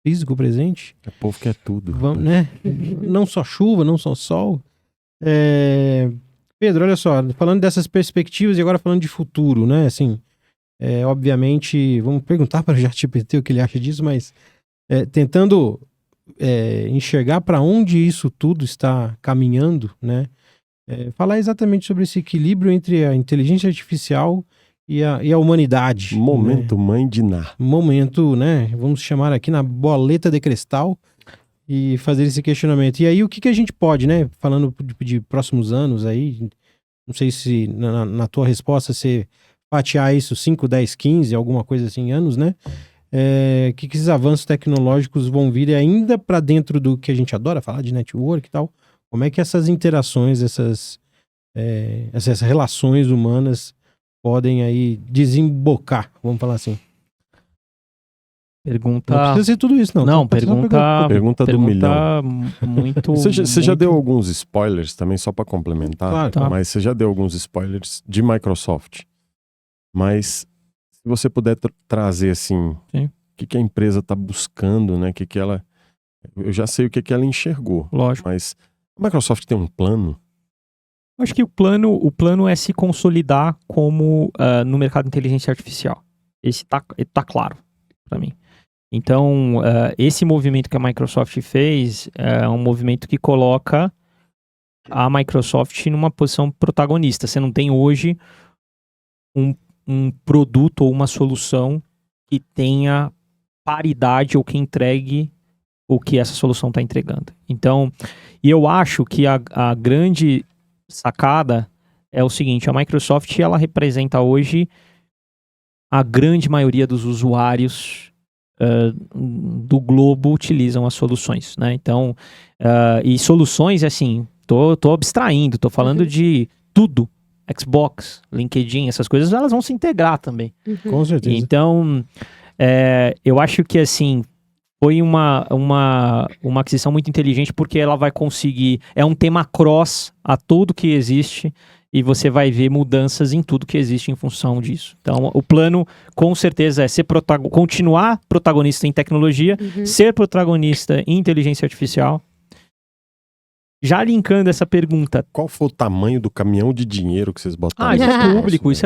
S2: físico presente.
S3: O povo quer tudo.
S2: Vamos, né? Não só chuva, não só sol. Pedro, olha só, falando dessas perspectivas e agora falando de futuro, né? Assim, obviamente, vamos perguntar para o ChatGPT o que ele acha disso, mas tentando enxergar para onde isso tudo está caminhando, né? Falar exatamente sobre esse equilíbrio entre a inteligência artificial e a humanidade.
S3: Momento,
S2: né?
S3: Mãe de Ná.
S2: Momento, né? Vamos chamar aqui na boleta de cristal e fazer esse questionamento. E aí, o que a gente pode, né? Falando de próximos anos aí, não sei se na tua resposta você fatiar isso 5, 10, 15, alguma coisa assim, anos, né? Que esses avanços tecnológicos vão vir ainda para dentro do que a gente adora falar de network e tal. Como é que essas interações, essas relações humanas podem aí desembocar, vamos falar assim?
S1: Pergunta...
S2: Não precisa ser tudo isso, não.
S1: Não, pergunta
S3: do milhão.
S1: Muito...
S3: Você já deu alguns spoilers também, só para complementar,
S2: claro, tá.
S3: Mas você já deu alguns spoilers de Microsoft. Mas se você puder trazer assim, o que a empresa está buscando, né? Eu já sei o que ela enxergou.
S1: Lógico.
S3: Mas a Microsoft tem um plano?
S1: Acho que o plano é se consolidar como no mercado de inteligência artificial. Esse tá claro para mim. Então, esse movimento que a Microsoft fez é um movimento que coloca a Microsoft numa posição protagonista. Você não tem hoje um produto ou uma solução que tenha paridade ou que entregue o que essa solução está entregando. Então, e eu acho que a grande sacada é o seguinte: a Microsoft ela representa hoje a grande maioria dos usuários do globo utilizam as soluções, né? Então, e soluções, assim, tô abstraindo, tô falando de tudo. Xbox, LinkedIn, essas coisas, elas vão se integrar também.
S2: Com certeza.
S1: Então, eu acho que, assim, foi uma aquisição muito inteligente, porque ela vai conseguir... É um tema cross a tudo que existe, e você vai ver mudanças em tudo que existe em função disso. Então, o plano, com certeza, é continuar protagonista em tecnologia, ser protagonista em inteligência artificial. Já linkando essa pergunta...
S3: Qual foi o tamanho do caminhão de dinheiro que vocês botaram?
S1: Isso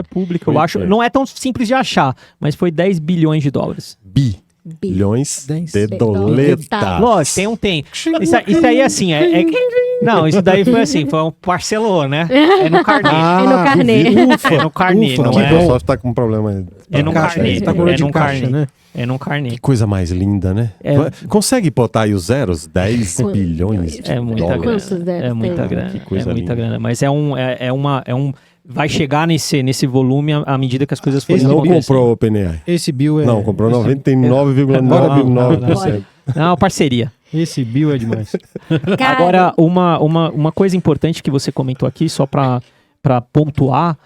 S1: é público. Eu acho, não é tão simples de achar, mas foi 10 bilhões de dólares.
S3: Bilhões de doletas.
S1: Lógico, tem. Isso aí, assim, não, isso daí foi assim, parcelou, né? É no carnê. É no carnê, não é?
S3: O pessoal tá com um problema aí.
S1: É no carnê.
S2: Tá com de caixa, né?
S1: É no carnê.
S3: Que coisa mais linda, né? Consegue botar aí os zeros? 10 bilhões de
S1: dólares. É muita grana.
S3: Que coisa
S1: muita grana. Mas vai chegar nesse volume à medida que as coisas forem
S3: acontecendo. Não comprou o OpenAI?
S2: Esse Bill
S3: Não, comprou 99,99%.
S1: Não, parceria.
S2: Esse Bill é demais.
S1: Agora, uma coisa importante que você comentou aqui, só para pontuar,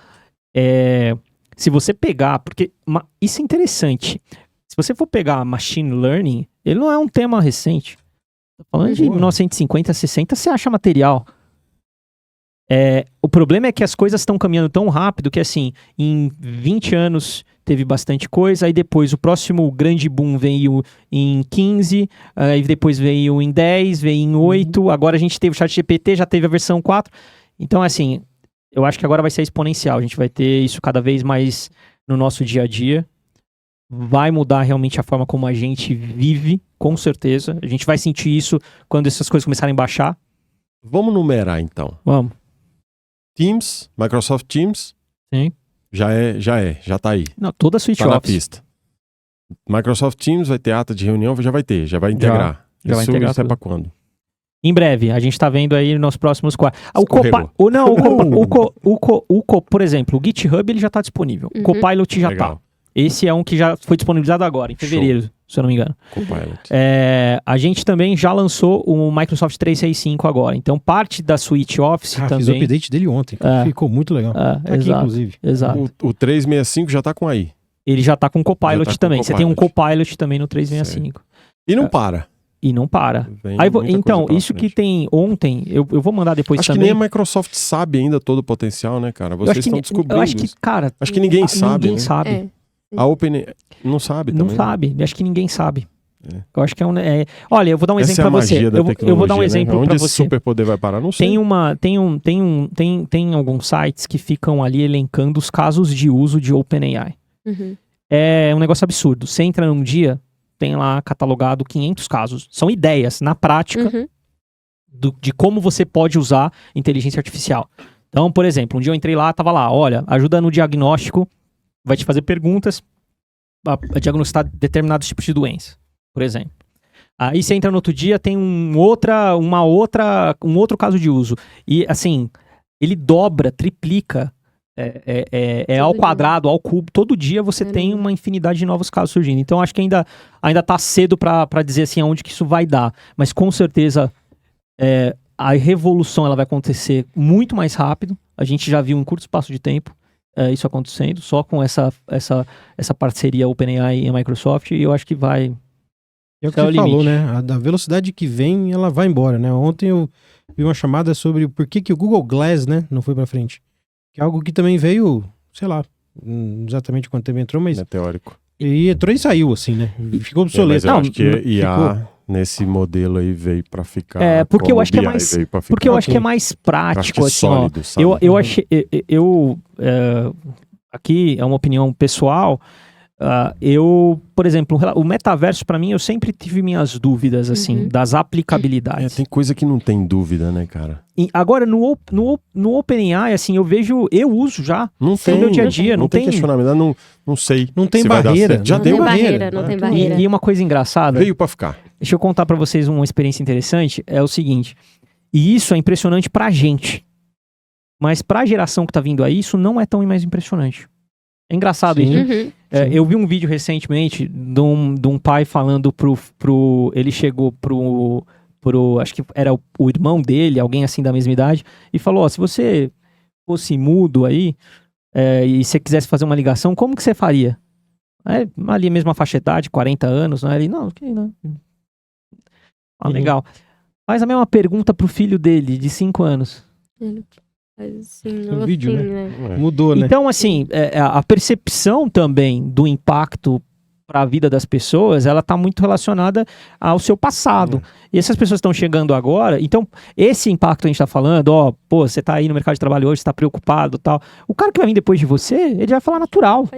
S1: se você pegar, porque isso é interessante. Se você for pegar machine learning, ele não é um tema recente. Tô falando de 1950, 60, você acha material. O problema é que as coisas estão caminhando tão rápido que, assim, em 20 anos teve bastante coisa, aí depois o próximo grande boom veio em 15, aí depois veio em 10, veio em 8, agora a gente teve o ChatGPT, já teve a versão 4. Então, assim, eu acho que agora vai ser exponencial, a gente vai ter isso cada vez mais no nosso dia a dia. Vai mudar realmente a forma como a gente vive, com certeza. A gente vai sentir isso quando essas coisas começarem a baixar.
S3: Vamos numerar, então.
S1: Vamos.
S3: Teams, Microsoft Teams.
S1: Sim.
S3: Já tá aí.
S1: Não, toda a suite
S3: Tá na
S1: Office.
S3: pista. Microsoft Teams vai ter ata de reunião, já vai integrar.
S1: Já vai integrar
S3: Isso é
S1: tudo.
S3: pra quando?
S1: Em breve, a gente tá vendo aí nos próximos quartos.
S3: Escorregou.
S1: Por exemplo, o GitHub ele já tá disponível. O Copilot já
S3: Legal.
S1: tá. Esse é um que já foi disponibilizado agora, em fevereiro, se eu não me engano.
S3: Copilot.
S1: A gente também já lançou o Microsoft 365 agora. Então, parte da suite Office
S2: Fiz o
S1: também.
S2: update dele ontem, cara. Ficou muito legal. Tá aqui,
S1: Exato,
S2: inclusive.
S1: exato.
S3: O 365 já tá com aí.
S1: Ele já tá com Copilot
S3: Já tá com
S1: também. Você tem um
S3: Copilot.
S1: Copilot também no 365.
S3: E não para.
S1: E não para.
S3: Vem
S1: Aí,
S3: muita
S1: então,
S3: coisa pela
S1: isso que
S3: frente.
S1: tem ontem, eu vou mandar depois
S3: Acho
S1: também.
S3: que nem a Microsoft sabe ainda todo o potencial, né, cara?
S1: Eu
S3: Vocês
S1: acho que-
S3: estão descobrindo
S1: Eu acho que,
S3: isso.
S1: cara...
S3: Acho que ninguém sabe,
S1: Ninguém
S3: né?
S1: sabe.
S3: A Open não sabe também.
S1: Não sabe. Acho que ninguém sabe.
S3: É.
S1: Eu acho que olha, eu vou dar um
S3: Essa
S1: exemplo
S3: é a
S1: pra você.
S3: magia da
S1: Eu vou dar um
S3: tecnologia,
S1: exemplo
S3: né?
S1: pra
S3: Onde esse
S1: você.
S3: superpoder vai parar, não sei.
S1: Tem alguns sites que ficam ali elencando os casos de uso de OpenAI. É um negócio absurdo. Você entra num dia, tem lá catalogado 500 casos. São ideias, na prática, de como você pode usar inteligência artificial. Então, por exemplo, um dia eu entrei lá, tava lá, olha, ajuda no diagnóstico, vai te fazer perguntas a diagnosticar determinados tipos de doença, por exemplo. Aí você entra no outro dia, tem um outro caso de uso. E, assim, ele dobra, triplica, ao quadrado, ao cubo. Todo dia você tem uma infinidade de novos casos surgindo. Então, acho que ainda tá cedo para dizer assim aonde que isso vai dar. Mas, com certeza, a revolução ela vai acontecer muito mais rápido. A gente já viu em curto espaço de tempo isso acontecendo, só com essa parceria OpenAI e a Microsoft. E eu acho que vai...
S2: É o que você falou, né? A velocidade que vem, ela vai embora, né? Ontem eu vi uma chamada sobre por que o Google Glass, né, não foi pra frente. Que é algo que também veio, sei lá, exatamente quanto tempo entrou, mas...
S3: É teórico.
S2: E entrou e saiu, assim, né? Ficou obsoleto.
S3: Mas eu acho que IA, nesse modelo aí, veio pra ficar...
S1: porque eu acho que é
S3: BI
S1: mais...
S3: veio pra ficar.
S1: Porque eu acho que é mais prático,
S3: Acho que é
S1: assim,
S3: sólido,
S1: ó.
S3: sabe?
S1: Eu achei... aqui é uma opinião pessoal... por exemplo, o metaverso, pra mim, eu sempre tive minhas dúvidas, assim, das aplicabilidades.
S3: Tem coisa que não tem dúvida, né, cara?
S1: Agora, no OpenAI, assim, eu uso já
S3: Não
S1: no
S3: tem.
S1: meu dia a dia.
S3: Não tem questionamento. Não sei.
S2: Não tem
S3: se vai dar
S2: barreira.
S3: certo. Já
S2: Não
S3: deu.
S4: tem barreira, não tem barreira.
S1: E uma coisa engraçada,
S3: Veio pra ficar.
S1: deixa eu contar pra vocês uma experiência interessante, é o seguinte, e isso é impressionante pra gente, mas pra geração que tá vindo aí, isso não é tão mais impressionante. É engraçado isso. Eu vi um vídeo recentemente de um pai falando ele chegou pro acho que era o irmão dele, alguém assim da mesma idade, e falou, ó, se você fosse mudo aí, e você quisesse fazer uma ligação, como que você faria? Ali a mesma faixa etária, 40 anos, né? Ele, não, ok, não. Legal. Faz a mesma pergunta pro filho dele, de 5 anos.
S2: O vídeo, né? Mudou, né?
S1: Então, assim, a percepção também do impacto para a vida das pessoas, ela tá muito relacionada ao seu passado. E essas pessoas estão chegando agora, então, esse impacto que a gente tá falando, você tá aí no mercado de trabalho hoje, você tá preocupado e tal. O cara que vai vir depois de você, ele vai falar natural.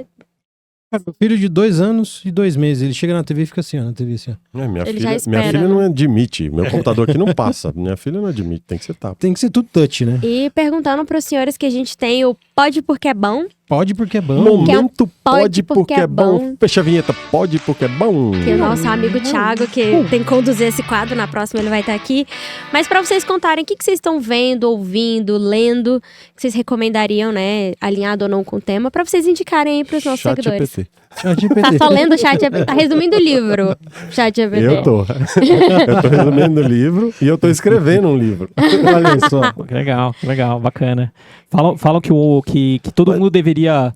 S2: Meu filho de 2 anos e 2 meses, ele chega na TV e fica assim, ó, na TV assim, ó.
S3: Minha
S4: Ele já
S3: filha
S4: espera,
S3: não admite. Meu computador aqui não passa. Minha filha não admite. Tem que ser tapa.
S2: Tem que ser tudo touch, né?
S4: E perguntando para os senhores que a gente tem o pode porque é bom,
S2: Pode porque é bom.
S3: Momento
S4: pode
S3: pode porque é bom.
S4: bom.
S3: Fecha a vinheta. Pode porque é bom.
S4: que o nosso amigo Thiago, que tem que conduzir esse quadro, na próxima ele vai estar aqui. Mas para vocês contarem o que vocês estão vendo, ouvindo, lendo, que vocês recomendariam, né, alinhado ou não com o tema, para vocês indicarem aí para os nossos seguidores.
S3: ChatGPT.
S4: Tá só lendo o chat, tá resumindo o livro, ChatGPT.
S3: Eu tô resumindo o livro e eu tô escrevendo um livro.
S2: Olha só.
S1: Legal, bacana. Falam que todo mundo deveria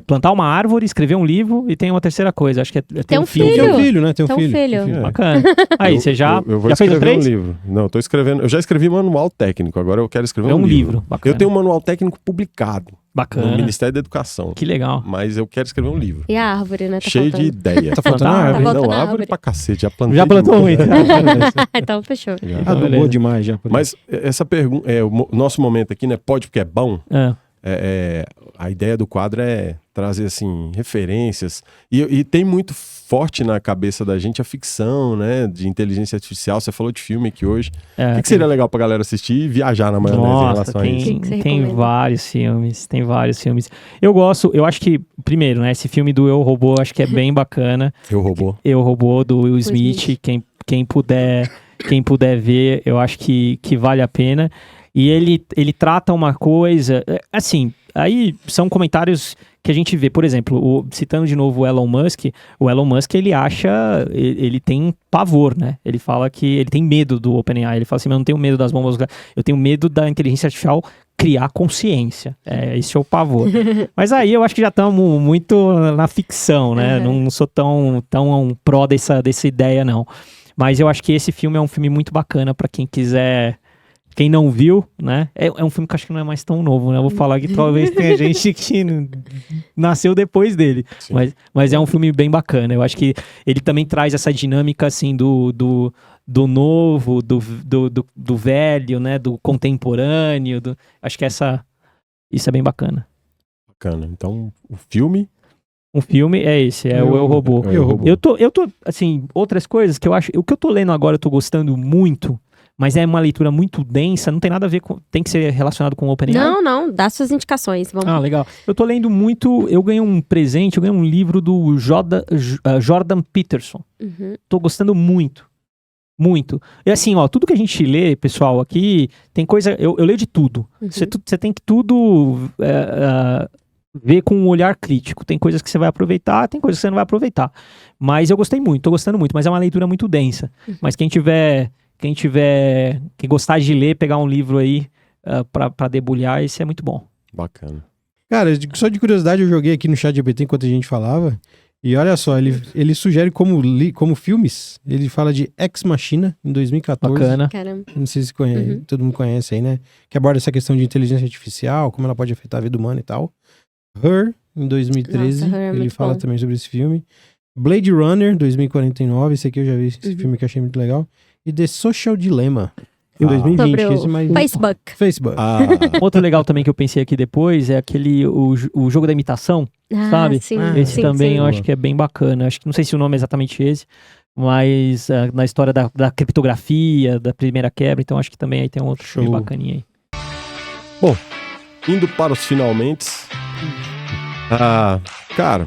S1: plantar uma árvore, escrever um livro e tem uma terceira coisa. Acho que é ter
S4: um
S1: filho.
S2: Tem um filho, né? Tem um
S4: Tem um
S2: filho.
S4: filho.
S2: Tem um
S1: Bacana. Aí, você já
S3: Eu vou
S1: fez o
S3: escrever
S1: 3?
S3: um livro. Não, eu tô escrevendo. Eu já escrevi manual técnico, agora eu quero escrever
S1: É
S3: um
S1: um
S3: livro.
S1: livro. Bacana.
S3: Eu tenho um manual técnico publicado no
S1: Bacana.
S3: Ministério da Educação,
S1: Que legal.
S3: mas eu quero escrever um livro.
S4: E a árvore, né? Tá
S3: Cheio
S4: faltando.
S3: de ideias.
S2: Tá faltando
S1: Tá
S2: árvore?
S4: faltando
S3: Não,
S4: a
S3: árvore
S4: árvore.
S3: pra cacete, já plantei.
S1: Já plantou muito.
S4: Então, fechou.
S3: Já.
S2: Adubou
S1: beleza.
S2: demais já.
S3: Mas essa pergunta, o nosso momento aqui, né? Pode porque é bom. A ideia do quadro é trazer assim referências e tem muito forte na cabeça da gente a ficção, né, de inteligência artificial. Você falou de filme aqui hoje. O que seria legal pra galera assistir e viajar na maionese em relação a isso?
S4: O que você
S1: Tem
S4: recomenda?
S1: vários filmes. Eu acho que, primeiro, né, esse filme do Eu, Robô, acho que é bem bacana.
S3: Eu Robô.
S1: Eu, Robô, do Will Smith.
S4: Smith.
S1: Quem puder ver, eu acho que vale a pena. E ele trata uma coisa, assim, aí são comentários que a gente vê, por exemplo, citando de novo o Elon Musk, ele acha, ele tem pavor, né? Ele fala que ele tem medo do OpenAI, ele fala assim, mas eu não tenho medo das bombas, eu tenho medo da inteligência artificial criar consciência, esse é o pavor. Mas aí eu acho que já estamos muito na ficção, né? Não sou tão pró dessa ideia, não. Mas eu acho que esse filme é um filme muito bacana para quem quiser. Quem não viu, né? É um filme que acho que não é mais tão novo, né? Eu vou falar que talvez tenha gente que nasceu depois dele. Mas é um filme bem bacana. Eu acho que ele também traz essa dinâmica, assim, do novo, do velho, né? Do contemporâneo. Acho que isso é bem bacana.
S3: Bacana. Então, o filme...
S1: Um filme é esse, o Eu, Robô. Eu tô, assim, outras coisas que eu acho... O que eu tô lendo agora, eu tô gostando muito... Mas é uma leitura muito densa, não tem nada a ver com... Tem que ser relacionado com o OpenAI?
S4: Não, dá suas indicações. Vamos.
S1: Ah, legal. Eu tô lendo muito... Eu ganhei um presente, eu ganhei um livro do Jordan Peterson. Tô gostando muito. Muito. E assim, ó, tudo que a gente lê, pessoal, aqui, tem coisa... Eu leio de tudo. Você tem que tudo ver com um olhar crítico. Tem coisas que você vai aproveitar, tem coisas que você não vai aproveitar. Mas eu gostei muito, tô gostando muito. Mas é uma leitura muito densa. Mas quem gostar de ler, pegar um livro aí pra debulhar, esse é muito bom.
S3: Bacana.
S2: Cara, só de curiosidade, eu joguei aqui no ChatGPT enquanto a gente falava. E olha só, ele sugere como filmes. Ele fala de Ex Machina, em 2014.
S1: Bacana.
S4: Caramba.
S2: Não sei se conhece, todo mundo conhece aí, né? Que aborda essa questão de inteligência artificial, como ela pode afetar a vida humana e tal. Her, em 2013.
S4: Nossa, Her é
S2: ele
S4: muito
S2: fala
S4: bom.
S2: também sobre esse filme. Blade Runner, 2049. Esse aqui eu já vi, esse filme que eu achei muito legal. E The Social Dilemma, em 2020.
S4: Sobre o
S2: esse mais... Facebook.
S1: Outro legal também que eu pensei aqui depois é o jogo da imitação, sabe?
S4: Sim,
S1: Esse
S4: sim,
S1: também
S4: sim.
S1: eu acho que é bem bacana. Acho que não sei se o nome é exatamente esse, mas na história da criptografia, da primeira quebra, então acho que também aí tem um outro filme bacaninha aí.
S3: Bom, indo para os finalmente. Cara,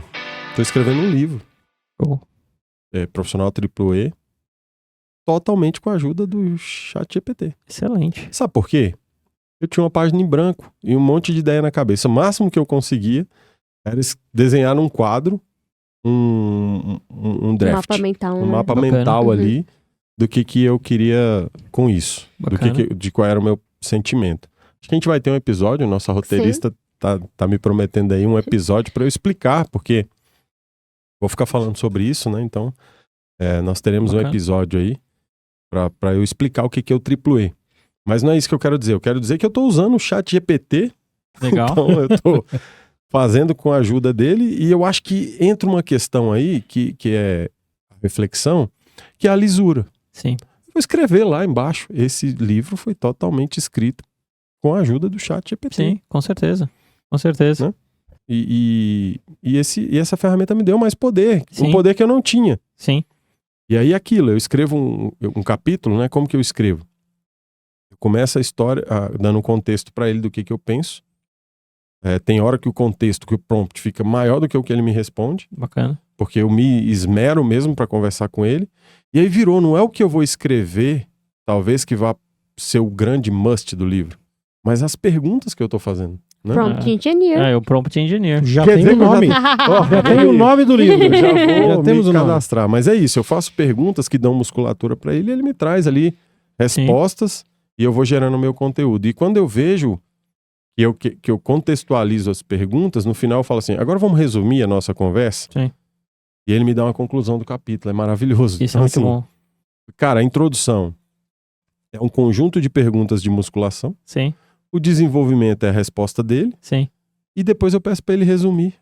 S3: tô escrevendo um livro. Profissional AAA. Totalmente com a ajuda do ChatGPT.
S1: Excelente.
S3: Sabe por quê? Eu tinha uma página em branco e um monte de ideia na cabeça. O máximo que eu conseguia era desenhar num quadro um draft.
S4: Mapa mental.
S3: Um
S4: né?
S3: mapa
S1: Bacana.
S3: mental ali do que eu queria com isso. De qual era o meu sentimento. Acho que a gente vai ter um episódio, nossa roteirista tá me prometendo aí um episódio para eu explicar, porque vou ficar falando sobre isso, né? Então, nós teremos um episódio aí para eu explicar o que é o AAA. Mas não é isso que eu quero dizer. Eu quero dizer que eu tô usando o ChatGPT.
S1: Legal.
S3: Então, eu tô fazendo com a ajuda dele e eu acho que entra uma questão aí que é a reflexão, que é a lisura.
S1: Sim.
S3: Vou escrever lá embaixo. Esse livro foi totalmente escrito com a ajuda do ChatGPT.
S1: Sim, com certeza. Com certeza.
S3: Né? E essa ferramenta me deu mais poder.
S1: Sim.
S3: Um poder que eu não tinha.
S1: Sim.
S3: E aí eu escrevo um capítulo, né? Como que eu escrevo? Eu começo a história dando um contexto para ele do que eu penso. Tem hora que o contexto, que o prompt fica maior do que o que ele me responde.
S1: Bacana.
S3: Porque eu me esmero mesmo para conversar com ele. E aí não é o que eu vou escrever, talvez que vá ser o grande must do livro, mas as perguntas que eu tô fazendo. Né?
S4: Prompt Engineer.
S1: É o Prompt Engineer.
S2: Já
S3: Quer
S2: tem
S3: dizer
S2: o
S3: que eu já-
S2: nome. Já tem o nome do livro.
S3: Eu já vou
S2: temos
S3: me
S2: o nome.
S3: cadastrar. Mas é isso, eu faço perguntas que dão musculatura para ele e ele me traz ali respostas e eu vou gerando meu conteúdo. E quando eu vejo, que eu contextualizo as perguntas, no final eu falo assim, agora vamos resumir a nossa conversa?
S1: Sim.
S3: E ele me dá uma conclusão do capítulo, é maravilhoso.
S1: Isso
S3: Então,
S1: é muito
S3: assim,
S1: bom.
S3: Cara, a introdução é um conjunto de perguntas de musculação,
S1: Sim,
S3: o desenvolvimento é a resposta dele,
S1: sim.
S3: e depois eu peço pra ele resumir.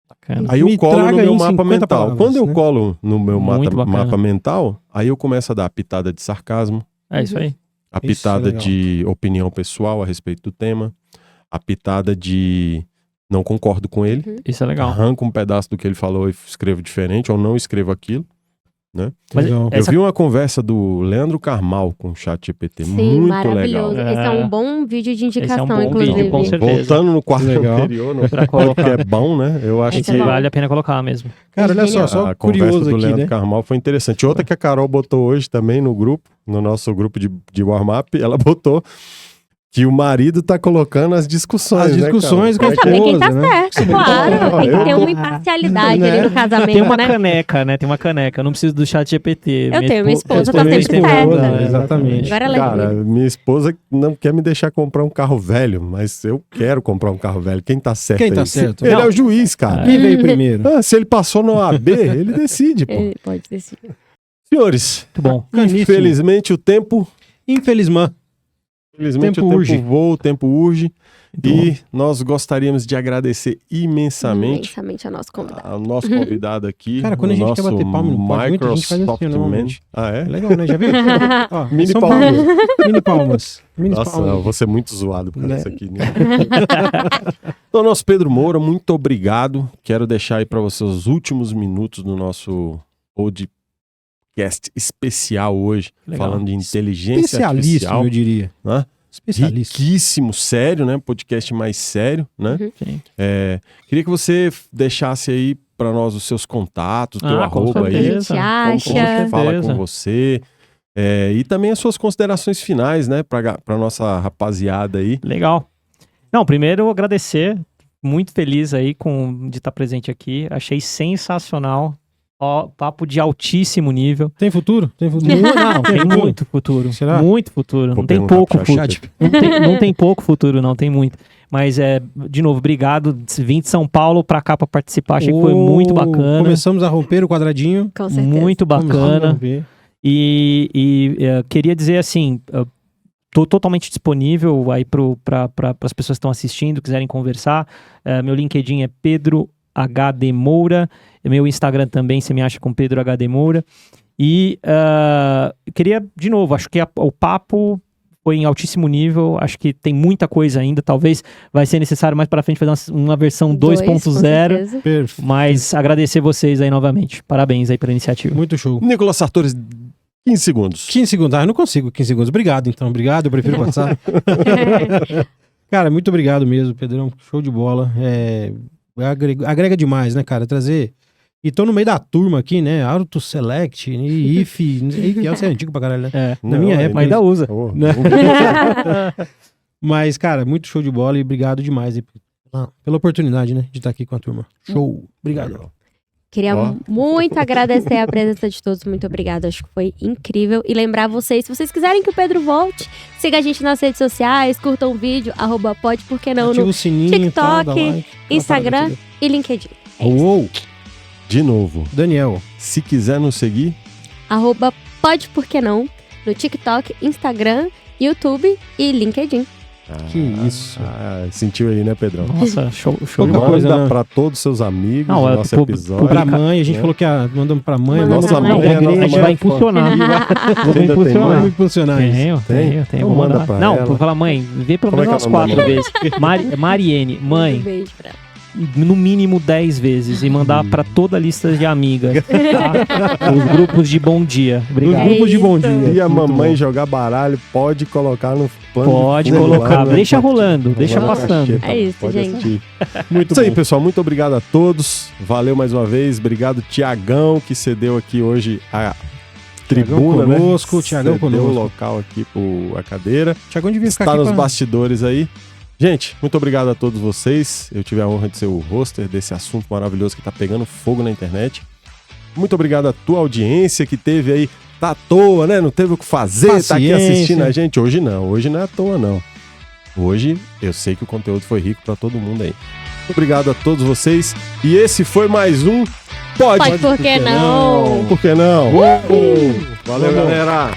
S1: Bacana.
S3: Aí eu
S2: Me
S3: colo no
S2: traga
S3: meu
S2: em
S3: mapa
S2: 50
S3: mental.
S2: palavras,
S3: Quando eu
S2: né?
S3: colo no meu
S1: Muito bacana.
S3: mapa mental, aí eu começo a dar a pitada de sarcasmo,
S1: É isso aí.
S3: a
S2: Isso é
S3: pitada
S2: legal.
S3: de opinião pessoal a respeito do tema, a pitada de não concordo com ele,
S1: Isso é legal.
S3: arranco um pedaço do que ele falou e escrevo diferente, ou não escrevo aquilo.
S1: Mas
S2: Legal.
S1: essa-
S3: Eu vi uma conversa do Leandro Carmal com o ChatGPT,
S4: Sim,
S3: muito
S4: maravilhoso.
S3: legal.
S4: Esse é um bom vídeo de indicação,
S1: bom
S4: inclusive.
S1: vídeo, com certeza.
S3: Voltando no quarto
S2: Legal.
S3: anterior, no
S1: Pra
S3: que
S1: colocar.
S3: é bom, né? Eu acho
S4: Esse
S3: que
S4: é bom.
S1: Vale a pena colocar mesmo.
S2: Cara, olha
S4: Genial.
S2: só
S3: a conversa
S2: curioso
S3: do
S2: aqui,
S3: Leandro
S2: né?
S3: Carmal foi interessante. Outra que a Carol botou hoje também no grupo, no nosso grupo de warm-up, ela botou que o marido tá colocando as discussões,
S2: As discussões
S3: né,
S2: com a
S3: cara?
S4: Saber quem tá
S2: esposa, né?
S4: certo, claro. Tem que ter
S3: Eu-
S4: uma imparcialidade
S2: Né?
S4: ali no casamento,
S1: Tem uma
S4: né?
S1: caneca, né? Tem uma caneca. Eu não preciso do chat GPT.
S4: Eu tenho, minha esposa tá
S2: Minha
S4: sempre
S2: esposa,
S4: certa.
S2: exatamente.
S4: Agora ela é
S3: Cara,
S4: ruim.
S3: minha esposa não quer me deixar comprar um carro velho, mas eu quero comprar um carro velho. Quem tá certo
S2: Quem tá
S3: aí?
S2: certo?
S3: Ele
S1: Não.
S3: é o juiz, cara.
S2: Quem veio primeiro?
S3: Ah, se ele passou no AB, ele decide, pô.
S4: Ele pode decidir.
S3: Senhores,
S1: Muito bom.
S2: Caníssimo.
S3: infelizmente o tempo
S2: Infelizmente.
S3: Infelizmente
S2: Tempo
S3: o tempo
S2: urge.
S3: voa, o tempo urge.
S1: Muito bom.
S3: E nós gostaríamos de agradecer imensamente
S4: Imensamente a nossa convidada.
S3: ao nosso convidado aqui.
S2: Cara, quando a
S3: o
S2: gente quer
S3: nosso
S2: bater palma no pode muito, a gente faz assim,
S3: Microsoft
S2: normalmente.
S3: Man. Ah,
S2: É
S3: é?
S2: legal, né? Já viu? Ó,
S3: Mini
S2: são
S3: palmas.
S2: Mini palmas. Mini
S3: Nossa,
S2: palmas.
S3: eu vou ser muito zoado por
S2: Né?
S3: isso aqui. Né? Então, nosso Pedro Moura, muito obrigado. Quero deixar aí para você os últimos minutos do nosso podcast especial hoje,
S1: Legal.
S3: falando de inteligência
S2: Especialíssimo,
S3: artificial.
S2: eu diria.
S3: Né?
S2: Especialista.
S3: Riquíssimo, sério, né? Podcast mais sério, né?
S4: Uhum.
S1: Sim.
S3: Queria que você deixasse aí para nós os seus contatos, o teu
S1: Ah, com
S3: arroba aí,
S1: certeza.
S4: A gente
S3: como que a
S4: acha.
S3: gente fala
S1: certeza.
S3: com você. E também as suas considerações finais, né? Pra nossa rapaziada aí.
S1: Legal. Não, primeiro agradecer. Muito feliz aí de estar presente aqui. Achei sensacional. Ó, papo de altíssimo nível.
S2: Tem futuro? Tem futuro?
S1: Não, tem muito futuro.
S2: Será?
S1: Muito futuro.
S3: Vou
S1: Não tem
S3: perguntar
S1: pouco
S3: pro
S1: futuro.
S3: chat.
S1: Não tem pouco futuro, não, tem muito. Mas, de novo, obrigado. Vim de São Paulo pra cá pra participar. Achei que foi muito bacana.
S2: Começamos a romper o quadradinho.
S4: Com certeza.
S1: Muito
S2: Começamos a
S1: bacana.
S2: romper.
S1: E queria dizer assim, tô totalmente disponível aí para as pessoas que estão assistindo, quiserem conversar. Meu LinkedIn é Pedro HD Moura. Meu Instagram também, você me acha com Pedro HD Moura. E queria, de novo, acho que o papo foi em altíssimo nível. Acho que tem muita coisa ainda. Talvez vai ser necessário mais para frente fazer uma versão 2.0.
S2: Perfeito.
S1: Mas agradecer vocês aí novamente. Parabéns aí pela iniciativa.
S2: Muito show.
S3: Nicolas Sartori, 15 segundos.
S2: 15 segundos. Ah, eu não consigo 15 segundos. Obrigado, então. Obrigado, eu prefiro passar. Cara, muito obrigado mesmo, Pedrão. Show de bola. Agrega demais, né, cara? Trazer... E tô no meio da turma aqui, né? Auto Select, e IF. IF é antigo pra caralho, né? Na minha época.
S1: Mas ainda usa.
S3: Oh,
S2: Né? Mas, cara, muito show de bola e obrigado demais aí pela oportunidade, né? De estar aqui com a turma. Show. Obrigado.
S4: Queria
S3: Ó.
S4: muito agradecer a presença de todos. Muito obrigada. Acho que foi incrível. E lembrar vocês, se vocês quiserem que o Pedro volte, siga a gente nas redes sociais, curtam o vídeo, @podeporquenão
S2: Ativa
S4: no
S2: o sininho,
S4: TikTok,
S2: tal, dá like,
S4: Instagram
S2: aquela parada
S4: e LinkedIn. É
S2: toda.
S4: isso.
S2: Uou,
S3: De novo,
S2: Daniel.
S3: se quiser nos seguir,
S4: @podeporquenão no TikTok, Instagram, YouTube e LinkedIn.
S2: Que isso.
S3: Sentiu aí, né, Pedrão?
S1: Nossa, show de
S2: Pouca
S1: bola.
S2: coisa,
S3: Manda
S2: né?
S3: pra todos os seus amigos
S1: Não,
S3: o
S1: é
S3: nosso
S1: pro-
S3: episódio.
S2: Pra mãe, a gente
S3: né?
S2: falou que mandamos pra mãe.
S4: Manda
S2: mandamos
S3: Nossa
S2: pra
S3: mãe é a
S1: a
S3: nossa
S1: gente
S3: mãe
S1: vai
S3: é foda.
S1: impulsionar. Vamos
S3: Ainda tem
S1: impulsionar.
S3: mãe?
S2: funcionários.
S1: Tenho.
S3: Então
S1: Vou
S3: manda
S1: mandar.
S3: pra
S1: Não,
S3: ela.
S1: vou falar, mãe, vê pelo
S3: Como é
S1: menos
S3: que é
S1: umas
S3: o nome
S1: 4
S3: da
S1: vezes. Mariene,
S4: Um
S1: mãe,
S4: beijo pra ela.
S1: no mínimo 10 vezes. E mandar pra toda a lista de amigas. Tá? Os grupos de bom dia.
S2: Nos
S1: Obrigado.
S2: grupos de bom
S4: isso.
S2: dia.
S3: E a
S2: Muito
S3: mamãe
S2: bom.
S3: jogar baralho, pode colocar no plano.
S1: Pode
S3: de fundo
S1: colocar,
S3: lá, né?
S1: deixa
S3: Pode-
S1: rolando, deixa
S3: Lá na
S1: passando.
S3: cacheta,
S4: É isso,
S3: pode
S4: gente.
S3: assistir.
S2: Muito
S3: Isso aí,
S2: bom.
S3: pessoal. Muito obrigado a todos. Valeu mais uma vez. Obrigado, Tiagão, que cedeu aqui hoje a tribuna,
S2: Thiagão conosco,
S3: né?
S2: Thiagão
S3: Cedeu
S2: conosco.
S3: o local aqui, a cadeira.
S2: Tiagão devia ficar
S3: Está
S2: aqui
S3: nos
S2: pra...
S3: bastidores aí. Gente, muito obrigado a todos vocês. Eu tive a honra de ser o hoster desse assunto maravilhoso que tá pegando fogo na internet. Muito obrigado à tua audiência que teve aí, tá à toa, né? Não teve o que fazer, tá aqui
S2: Paciência.
S3: assistindo a gente. Hoje não é à toa, não. hoje eu sei que o conteúdo foi rico para todo mundo aí. Obrigado a todos vocês. E esse foi mais um
S4: Pode Por Que Não?
S3: Por que não? Valeu, galera!